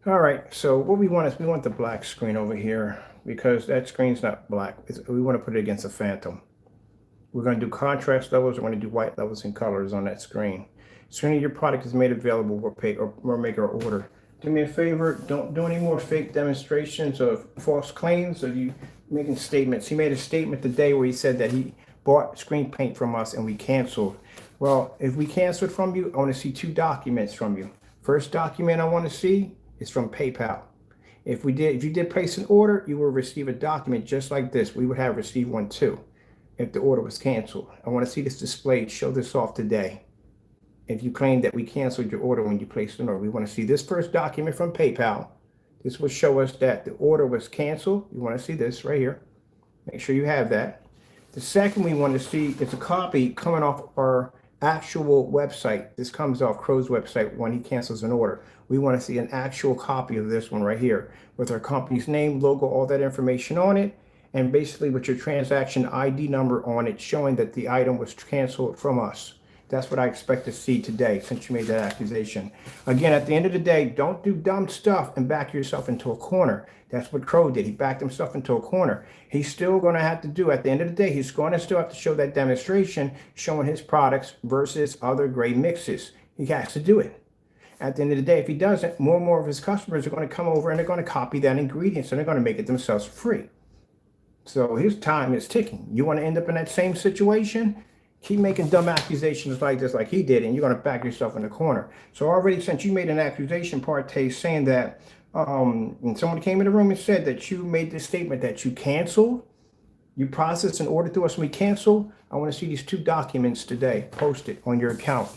All right. So what we want is we want the black screen over here because that screen's not black. We want to put it against a Phantom. We're going to do contrast levels. We're going to do white levels and colors on that screen. As soon as your product is made available, we'll make our order. Do me a favor, don't do any more fake demonstrations of false claims of you making statements. He made a statement today where he said that he bought screen paint from us and we canceled. Well, if we canceled from you, I want to see 2 documents from you. First document I want to see is from PayPal. If you did place an order, you will receive a document just like this. We would have received one too if the order was canceled. I want to see this displayed. Show this off today. If you claim that we canceled your order when you placed an order, we want to see this first document from PayPal. This will show us that the order was canceled. You want to see this right here. Make sure you have that. The second we want to see is a copy coming off our actual website. This comes off Crow's website when he cancels an order. We want to see an actual copy of this one right here with our company's name, logo, all that information on it, and basically with your transaction ID number on it showing that the item was canceled from us. That's what I expect to see today since you made that accusation. Again, at the end of the day, don't do dumb stuff and back yourself into a corner. That's what Crow did. He backed himself into a corner. He's still going to have to do, at the end of the day, he's going to still have to show that demonstration showing his products versus other gray mixes. He has to do it. At the end of the day, if he doesn't, more and more of his customers are going to come over and they're going to copy that ingredients and they're going to make it themselves free. So his time is ticking. You want to end up in that same situation? Keep making dumb accusations like this, like he did, and you're going to back yourself in the corner. So already, since you made an accusation, Partey, saying that when someone came in the room and said that you made this statement that you canceled You process an order through us and we cancel. I want to see these 2 documents today posted on your account.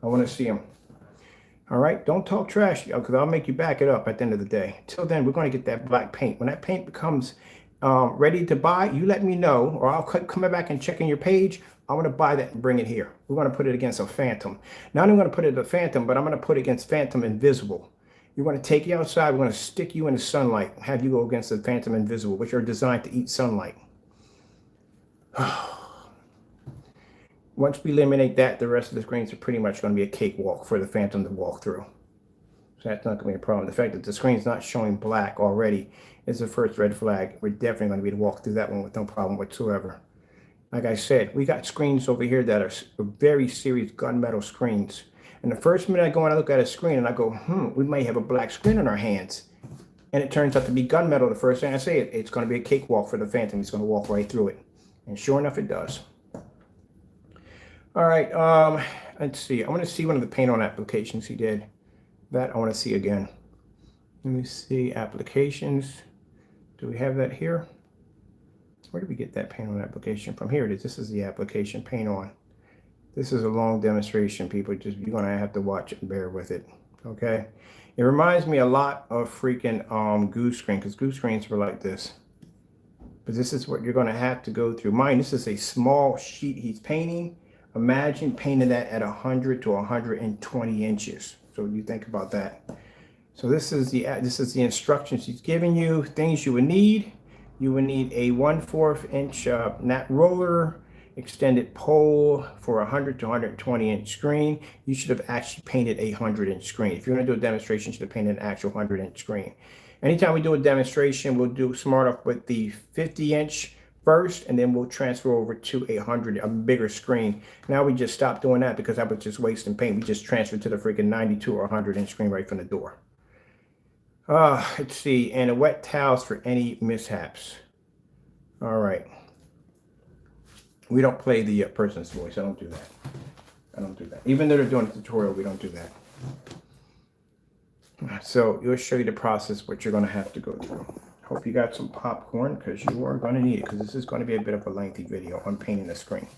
I want to see them. All right, don't talk trash, because I'll make you back it up at the end of the day. Till then, we're going to get that black paint. When that paint becomes ready to buy, you let me know, or I'll come back and check in your page. I want to buy that and bring it here. We're going to put it against a Phantom. Not only going to put it against a Phantom, but I'm going to put it against Phantom Invisible. You're going to take you outside. We're going to stick you in the sunlight, have you go against the Phantom Invisible, which are designed to eat sunlight. Once we eliminate that, the rest of the screens are pretty much going to be a cakewalk for the Phantom to walk through. So that's not going to be a problem. The fact that the screen's not showing black already is the first red flag. We're definitely going to be able to walk through that one with no problem whatsoever. Like I said, we got screens over here that are very serious gunmetal screens. And the first minute I go and I look at a screen and I go, we might have a black screen in our hands. And it turns out to be gunmetal. The first thing I say, it's going to be a cakewalk for the Phantom. He's going to walk right through it. And sure enough, it does. All right, let's see. I want to see one of the paint on applications he did. That I want to see again. Let me see, applications. Do we have that here? Where did we get that paint on application from? Here it is. This is the application paint on. This is a long demonstration, people. Just you're gonna have to watch it and bear with it. Okay. It reminds me a lot of freaking goose screen, because goose screens were like this. But this is what you're gonna have to go through. Mine, this is a small sheet he's painting. Imagine painting that at 100 to 120 inches. So you think about that. So this is the instructions he's giving you. Things you would need. You would need a 1/4 inch nut roller, extended pole for a 100 to 120 inch screen. You should have actually painted a 100-inch screen. If you're going to do a demonstration, you should have painted an actual 100-inch screen. Anytime we do a demonstration, we'll do smart off with the 50-inch first, and then we'll transfer over to a bigger screen. Now we just stopped doing that because I was just wasting paint. We just transferred to the freaking 92 or 100-inch screen right from the door. Let's see, and a wet towels for any mishaps. All right. We don't play the person's voice. I don't do that. I don't do that. Even though they're doing a tutorial, we don't do that. So it'll show you the process, what you're going to have to go through. Hope you got some popcorn, because you are going to need it, because this is going to be a bit of a lengthy video on painting the screen.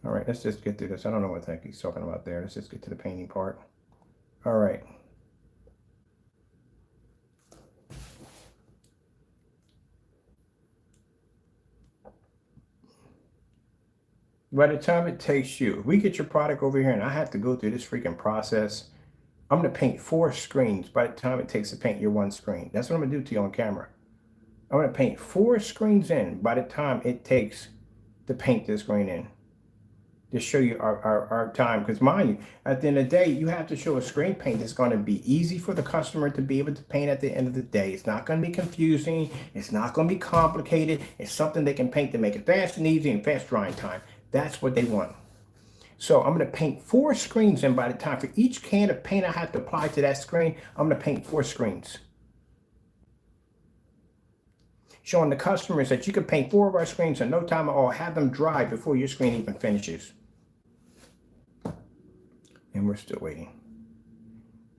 All right, let's just get through this. I don't know what the heck he's talking about there. Let's just get to the painting part. All right. By the time it takes you, if we get your product over here and I have to go through this freaking process, I'm going to paint 4 screens by the time it takes to paint your 1 screen. That's what I'm going to do to you on camera. I'm going to paint 4 screens in by the time it takes to paint this screen in. Just show you our time. Because mind you, at the end of the day, you have to show a screen paint that's going to be easy for the customer to be able to paint at the end of the day. It's not going to be confusing. It's not going to be complicated. It's something they can paint to make it fast and easy and fast drying time. That's what they want. So I'm going to paint 4 screens, and by the time for each can of paint I have to apply to that screen, I'm going to paint 4 screens. Showing the customers that you can paint 4 of our screens in no time at all, have them dry before your screen even finishes. And we're still waiting.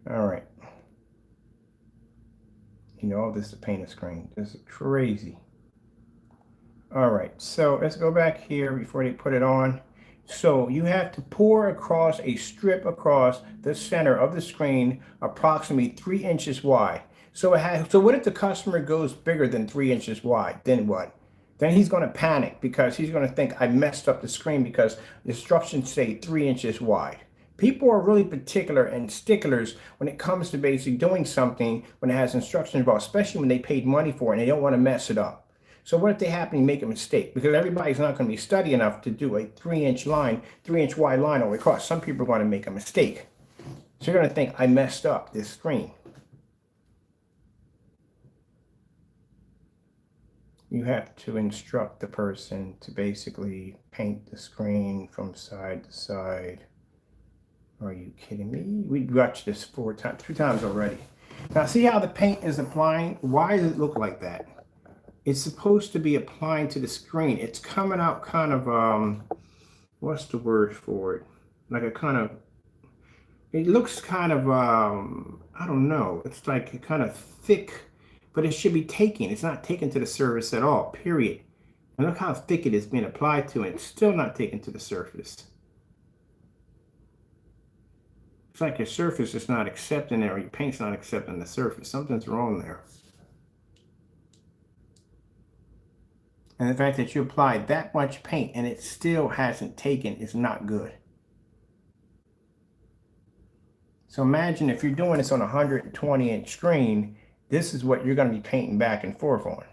All right. You know, this is a paint a screen. This is crazy. All right, so let's go back here before they put it on. So you have to pour across a strip across the center of the screen, approximately 3 inches wide. So what if the customer goes bigger than 3 inches wide? Then what? Then he's going to panic, because he's going to think I messed up the screen because the instructions say 3 inches wide. People are really particular and sticklers when it comes to basically doing something when it has instructions involved, especially when they paid money for it and they don't want to mess it up. So what if they happen to make a mistake? Because everybody's not going to be steady enough to do a 3-inch line, 3-inch wide line all the way across. Some people are going to make a mistake. So you're going to think, I messed up this screen. You have to instruct the person to basically paint the screen from side to side. Are you kidding me? We watched this 3 times already. Now see how the paint is applying? Why does it look like that? It's supposed to be applying to the screen. It's coming out kind of, what's the word for it? Like a kind of, it looks kind of, I don't know. It's like a kind of thick but it should be taken. It's not taken to the surface at all, period. And look how thick it is being applied to, and it's still not taken to the surface. It's like your surface is not accepting it, or your paint's not accepting the surface. Something's wrong there. And the fact that you applied that much paint and it still hasn't taken is not good. So imagine if you're doing this on a 120-inch screen, this is what you're going to be painting back and forth on.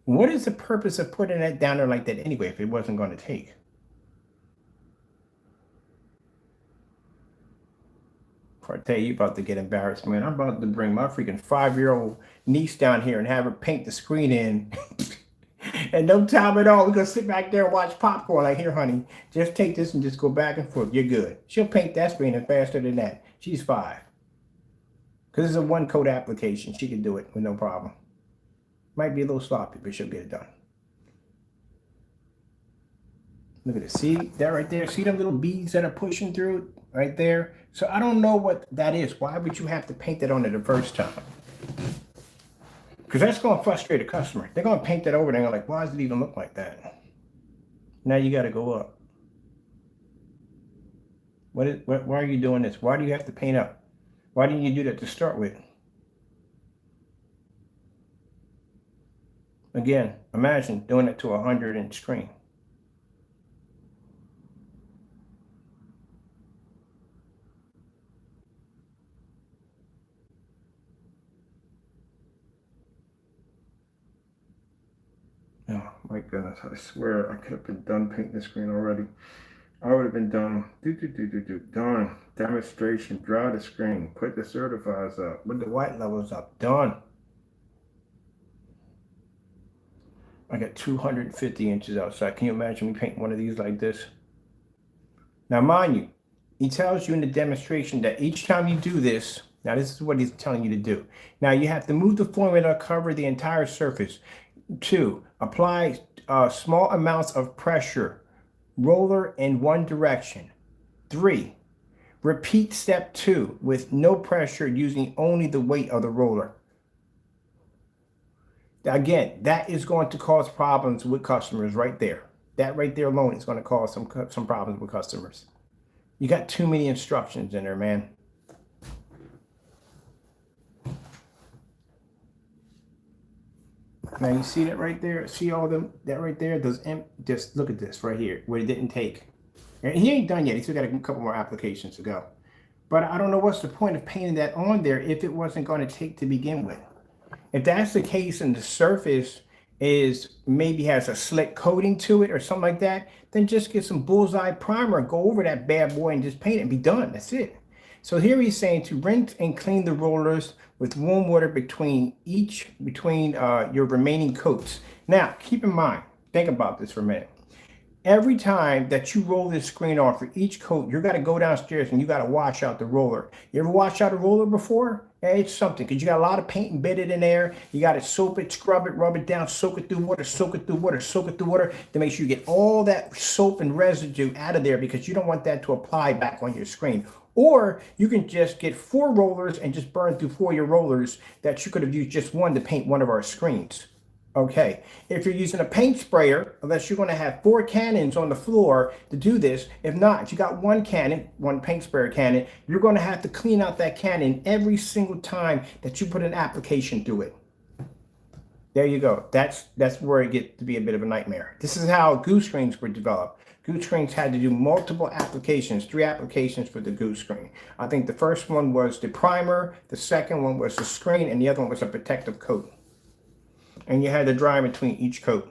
What is the purpose of putting that down there like that anyway if it wasn't going to take? Before I tell you about to get embarrassed, man, I'm about to bring my freaking 5-year-old niece down here and have her paint the screen in. And no time at all. We're going to sit back there and watch popcorn. Like, here, honey, just take this and just go back and forth. You're good. She'll paint that screen in faster than that. She's 5. Because it's a one-coat application. She can do it with no problem. Might be a little sloppy, but she'll get it done. Look at it. See that right there? See them little beads that are pushing through right there? So I don't know what that is. Why would you have to paint that on it the first time? Because that's going to frustrate a customer. They're going to paint that over and they're like, why does it even look like that? Now you got to go up. Why are you doing this? Why do you have to paint up? Why didn't you do that to start with? Again, imagine doing it to a 100-inch screen. Oh my goodness, I swear I could have been done painting the screen already. I would have been done. Done. Demonstration, draw the screen, put the certifiers up, put the white levels up, done. I got 250 inches outside. Can you imagine me painting one of these like this? Now, mind you, he tells you in the demonstration that each time you do this, now this is what he's telling you to do. Now, you have to move the formula, cover the entire surface. 2, apply small amounts of pressure, roller in one direction. 3, repeat step 2 with no pressure using only the weight of the roller. Again, that is going to cause problems with customers right there. That right there alone is going to cause some problems with customers. You got too many instructions in there, man. Now you see that right there? See all them, that right there? Just look at this right here, where it didn't take. And he ain't done yet. He still got a couple more applications to go. But I don't know what's the point of painting that on there if it wasn't going to take to begin with. If that's the case and the surface is maybe has a slick coating to it or something like that, then just get some bullseye primer, go over that bad boy and just paint it and be done. That's it. So here he's saying to rinse and clean the rollers with warm water between your remaining coats. Now, keep in mind, think about this for a minute. Every time that you roll this screen off for each coat, you're got to go downstairs and you got to wash out the roller. You ever washed out a roller before? Yeah, it's something because you got a lot of paint embedded in there. You got to soap it, scrub it, rub it down, soak it through water, soak it through water, soak it through water to make sure you get all that soap and residue out of there because you don't want that to apply back on your screen. Or you can just get 4 rollers and just burn through 4 of your rollers that you could have used just one to paint one of our screens. Okay, if you're using a paint sprayer, unless you're going to have 4 cannons on the floor to do this, if not, if you got one cannon, one paint sprayer cannon, you're going to have to clean out that cannon every single time that you put an application through it. There you go. That's where it gets to be a bit of a nightmare. This is how goose screens were developed. Goose screens had to do multiple applications, 3 applications for the goose screen. I think the first one was the primer, the second one was the screen, and the other one was a protective coat. And you had to dry between each coat.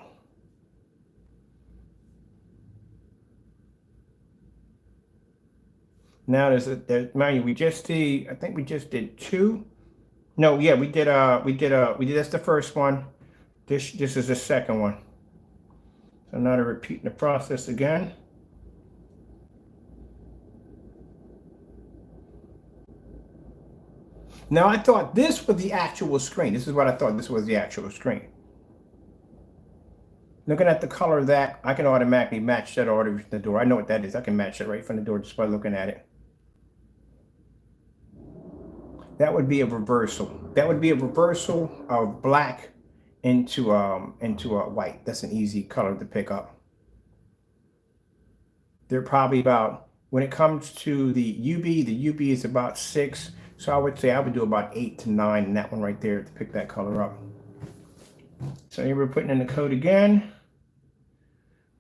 Now mind you, I think we just did 2. No, yeah, we did that's the first one. This is the second one. So now to repeat the process again. Now I thought this was the actual screen. This is what I thought this was the actual screen. Looking at the color of that, I can automatically match that order from the door. I know what that is. I can match it right from the door just by looking at it. That would be a reversal. That would be a reversal of black into a white. That's an easy color to pick up. They're probably about, when it comes to the UB is about 6. So I would say I would do about 8 to 9 in that one right there to pick that color up. So here we're putting in the code again.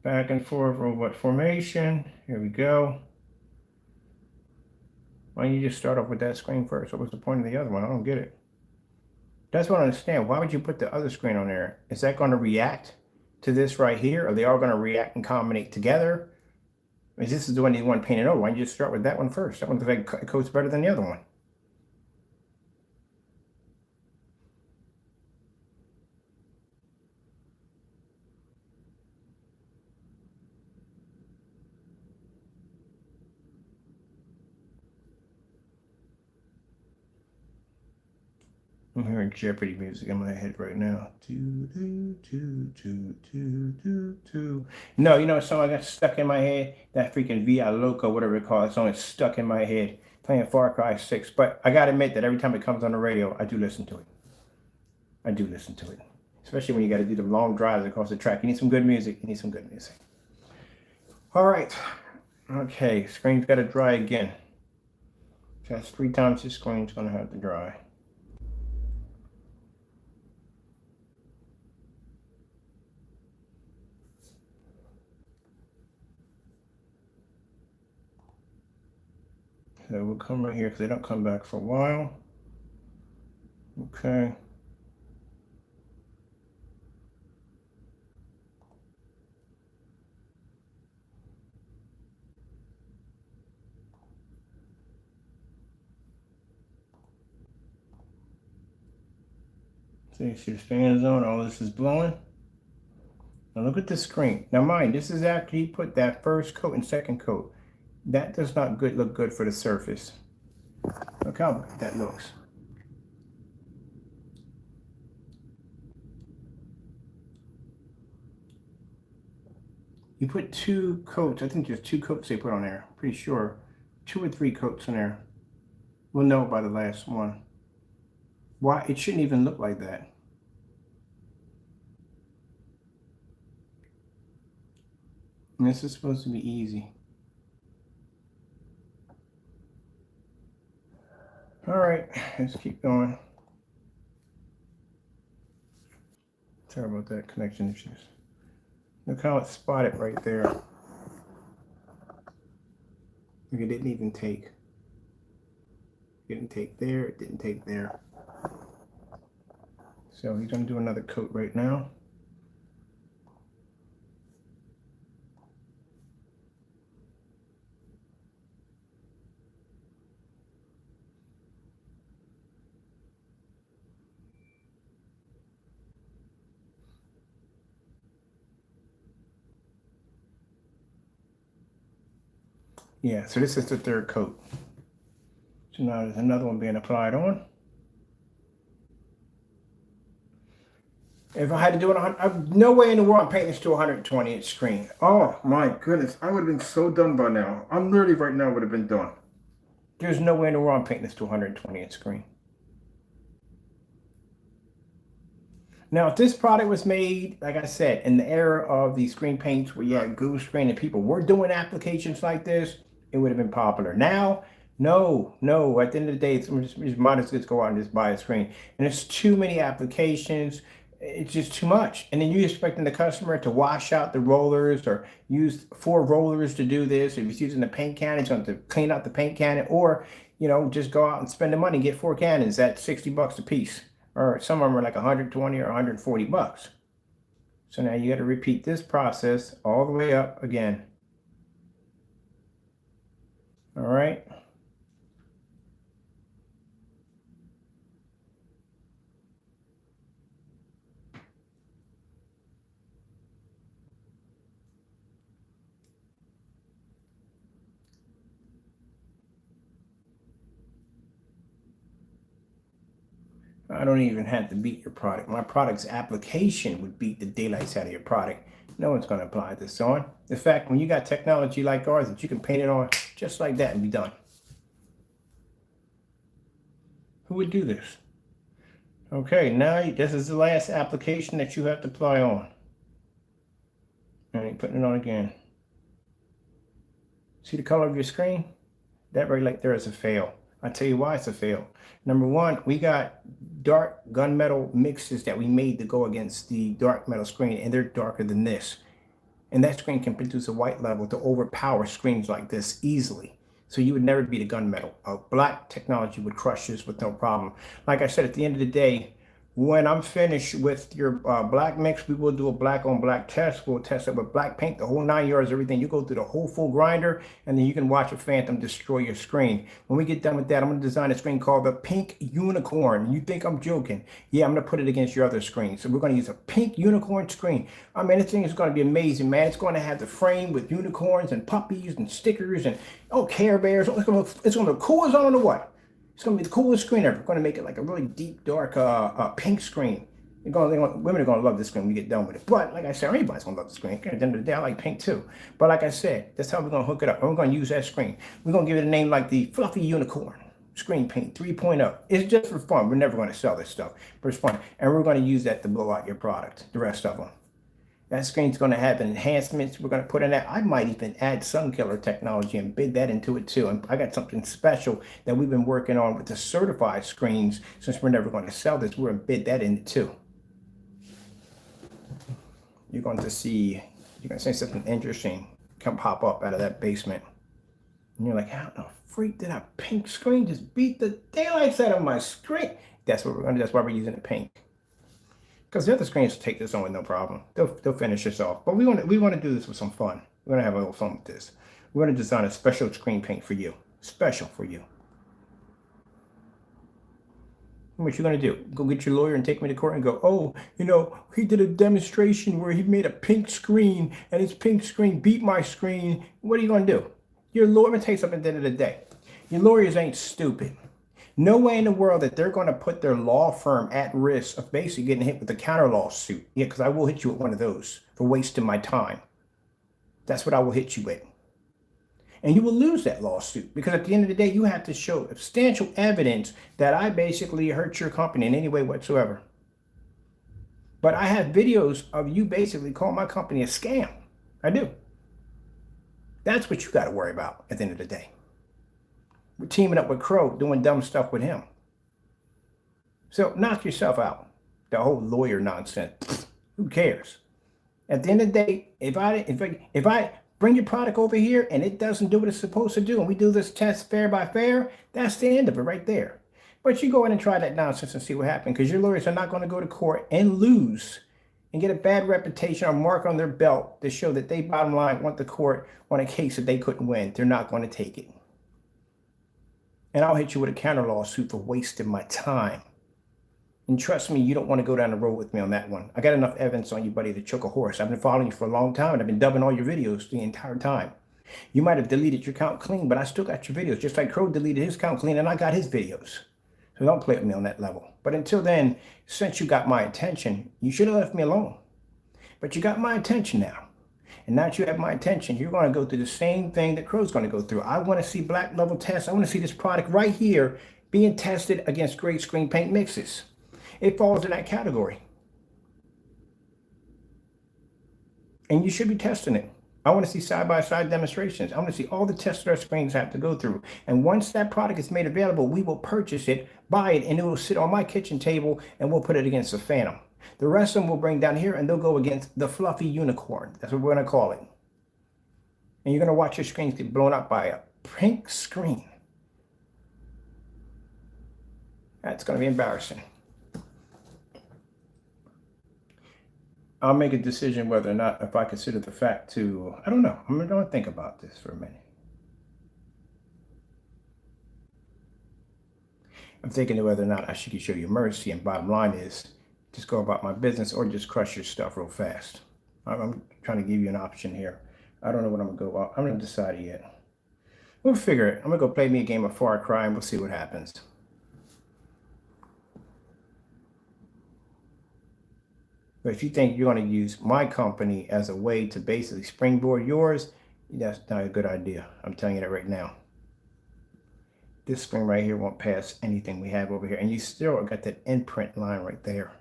Back and forth robot formation. Here we go. Why don't you just start off with that screen first? What was the point of the other one? I don't get it. That's what I understand. Why would you put the other screen on there? Is that going to react to this right here? Are they all going to react and combine together? Is this the one you want painted over? Why don't you just start with that one first? That one coats better than the other one. I'm hearing Jeopardy music in my head right now. No, you know what song I got stuck in my head? That freaking Via Loca, whatever it called. That song is stuck in my head. Playing Far Cry 6. But I gotta admit that every time it comes on the radio, I do listen to it. I do listen to it. Especially when you gotta do the long drives across the track. You need some good music. You need some good music. All right. Okay, screen's gotta dry again. That's 3 times the screen's gonna have to dry. So we'll come right here because they don't come back for a while. Okay. See the fan is on, all this is blowing. Now look at the screen. Now mind, this is after he put that first coat and second coat. That does not look good for the surface. Look how good that looks. You put 2 coats, I think there's 2 coats they put on there. Pretty sure. 2 or 3 coats in there. We'll know by the last one. Why? It shouldn't even look like that. And this is supposed to be easy. All right, let's keep going. Sorry about that, connection issues. Look how it's spotted right there. Look, it didn't even take. It didn't take there, it didn't take there. So he's gonna do another coat right now. Yeah, so this is the 3rd coat. So now there's another one being applied on. If I had to do it on, no way in the world I'm painting this to 120 inch screen. Oh my goodness, I would have been so done by now. I'm literally right now would have been done. There's no way in the world I'm painting this to 120 inch screen. Now, if this product was made, like I said, in the era of the screen paints where you had glue screen and people were doing applications like this, it would have been popular. Now, no. At the end of the day, it's just might as well just go out and just buy a screen. And it's too many applications. It's just too much. And then you're expecting the customer to wash out the rollers or use 4 rollers to do this. If he's using the paint can, he's going to clean out the paint can, or, you know, just go out and spend the money and get 4 cannons at $60 a piece. Or some of them are like 120 or 140 bucks. So now you got to repeat this process all the way up again. All right. I don't even have to beat your product. My product's application would beat the daylights out of your product. No one's going to apply this on. In fact, when you got technology like ours that you can paint it on just like that and be done. Who would do this? Okay, now this is the last application that you have to apply on. All right, putting it on again. See the color of your screen? That right there is a fail. I'll tell you why it's a fail. Number one, we got dark gunmetal mixes that we made to go against the dark metal screen, and they're darker than this. And that screen can produce a white level to overpower screens like this easily. So you would never beat a gunmetal. A black technology would crush this with no problem. Like I said, at the end of the day, when I'm finished with your black mix, we will do a black on black test. We'll test it with black paint, the whole 9 yards, everything. You go through the whole full grinder, and then you can watch a Phantom destroy your screen. When we get done with that, I'm going to design a screen called the Pink Unicorn. You think I'm joking? Yeah, I'm going to put it against your other screen. So we're going to use a Pink Unicorn screen. I mean, this thing is going to be amazing, man. It's going to have the frame with unicorns and puppies and stickers and, oh, Care Bears. It's going to look cool as I don't know what. It's going to be the coolest screen ever. We're going to make it like a really deep, dark pink screen. Women are going to love this screen when we get done with it. But like I said, anybody's going to love the screen. At the end of the day, I like pink too. But like I said, that's how we're going to hook it up. And we're going to use that screen. We're going to give it a name like the Fluffy Unicorn Screen Paint 3.0. It's just for fun. We're never going to sell this stuff. But it's fun. And we're going to use that to blow out your product, the rest of them. That screen's going to have enhancements we're going to put in that. I might even add sun killer technology and bid that into it too. And I got something special that we've been working on with the certified screens. Since we're never going to sell this, we're going to bid that in too. You're going to see something interesting come pop up out of that basement. And you're like, how the freak did a pink screen just beat the daylights out of my screen? That's what we're going to do. That's why we're using the pink. Because the other screens will take this on with no problem. They'll finish this off. But we want to do this with some fun. We're going to have a little fun with this. We're going to design a special screen paint for you. Special for you. What you're going to do? Go get your lawyer and take me to court and go, oh, he did a demonstration where he made a pink screen and his pink screen beat my screen. What are you going to do? Your lawyer, I'm going to tell you something at the end of the day. Your lawyers ain't stupid. No way in the world that they're going to put their law firm at risk of basically getting hit with a counter lawsuit. Yeah, because I will hit you with one of those for wasting my time. That's what I will hit you with. And you will lose that lawsuit because at the end of the day, you have to show substantial evidence that I basically hurt your company in any way whatsoever. But I have videos of you basically calling my company a scam. I do. That's what you got to worry about at the end of the day. We're teaming up with Crow, doing dumb stuff with him. So knock yourself out. The whole lawyer nonsense. Who cares? At the end of the day, if I bring your product over here and it doesn't do what it's supposed to do, and we do this test fair by fair, that's the end of it right there. But you go in and try that nonsense and see what happens, because your lawyers are not going to go to court and lose and get a bad reputation or mark on their belt to show that they bottom line want the court on a case that they couldn't win. They're not going to take it. And I'll hit you with a counter lawsuit for wasting my time. And trust me, you don't want to go down the road with me on that one. I got enough evidence on you, buddy, to choke a horse. I've been following you for a long time, and I've been dubbing all your videos the entire time. You might have deleted your account clean, but I still got your videos, just like Crow deleted his account clean, and I got his videos. So don't play with me on that level. But until then, since you got my attention, you should have left me alone. But you got my attention now. And now that you have my attention, you're going to go through the same thing that Crow's going to go through. I want to see black level tests. I want to see this product right here being tested against great screen paint mixes. It falls in that category. And you should be testing it. I want to see side-by-side demonstrations. I want to see all the tests that our screens have to go through. And once that product is made available, we will purchase it, buy it, and it will sit on my kitchen table, and we'll put it against the Phantom. The rest of them we'll bring down here, and they'll go against the Fluffy Unicorn. That's what we're going to call it. And you're going to watch your screens get blown up by a pink screen. That's going to be embarrassing. I'll make a decision whether or not, if I consider the fact to, I don't know. I'm going to think about this for a minute. I'm thinking whether or not I should show you mercy, and bottom line is, just go about my business or just crush your stuff real fast. I'm trying to give you an option here. I don't know what I'm going to go. I'm going to decide it yet. We'll figure it. I'm going to go play me a game of Far Cry and we'll see what happens. But if you think you're going to use my company as a way to basically springboard yours, that's not a good idea. I'm telling you that right now. This screen right here won't pass anything we have over here. And you still got that imprint line right there.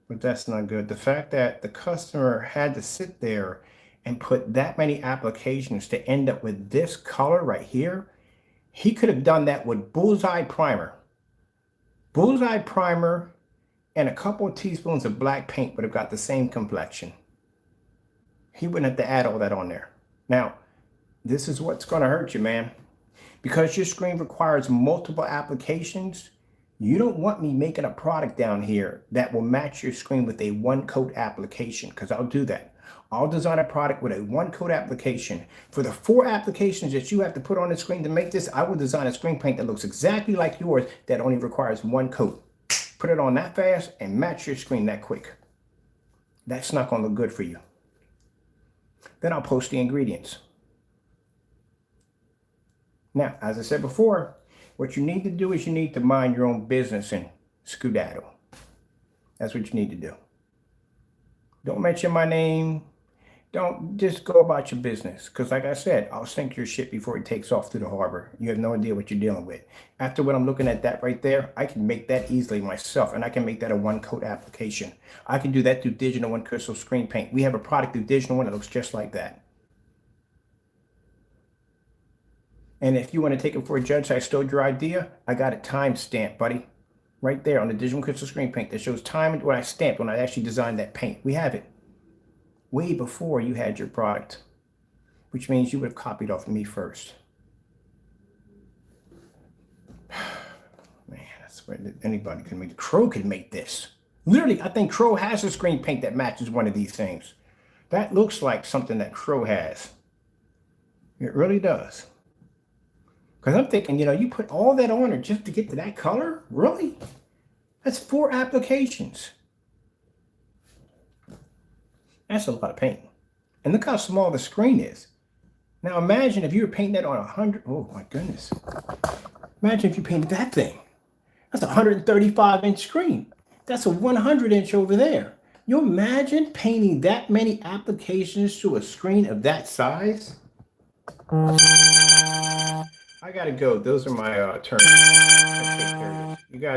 But that's not good. The fact that the customer had to sit there and put that many applications to end up with this color right here, he could have done that with bullseye primer. Bullseye primer and a couple of teaspoons of black paint would have got the same complexion. He wouldn't have to add all that on there. Now, this is what's going to hurt you, man. Because your screen requires multiple applications, you don't want me making a product down here that will match your screen with a one-coat application, because I'll do that. I'll design a product with a one-coat application. For the 4 applications that you have to put on the screen to make this, I will design a screen paint that looks exactly like yours that only requires 1 coat. Put it on that fast and match your screen that quick. That's not going to look good for you. Then I'll post the ingredients. Now, as I said before, what you need to do is you need to mind your own business and skedaddle. That's what you need to do. Don't mention my name. Don't just go about your business. Because like I said, I'll sink your shit before it takes off through the harbor. You have no idea what you're dealing with. After what I'm looking at that right there, I can make that easily myself. And I can make that a one-coat application. I can do that through Digital One Crystal Screen Paint. We have a product through Digital One that looks just like that. And if you want to take it for a judge, I stole your idea, I got it time stamped, buddy. Right there on the Digital Crystal Screen Paint that shows time and what I stamped when I actually designed that paint. We have it way before you had your product, which means you would have copied off of me first. Man, that's where anybody can make it. Crow can make this. Literally, I think Crow has a screen paint that matches one of these things. That looks like something that Crow has. It really does. Because I'm thinking, you put all that on her just to get to that color? Really? That's 4 applications. That's a lot of paint. And look how small the screen is. Now imagine if you were painting that on 100. Oh my goodness. Imagine if you painted that thing. That's a 135-inch screen. That's a 100-inch over there. You imagine painting that many applications to a screen of that size? I gotta go. Those are my turns. You guys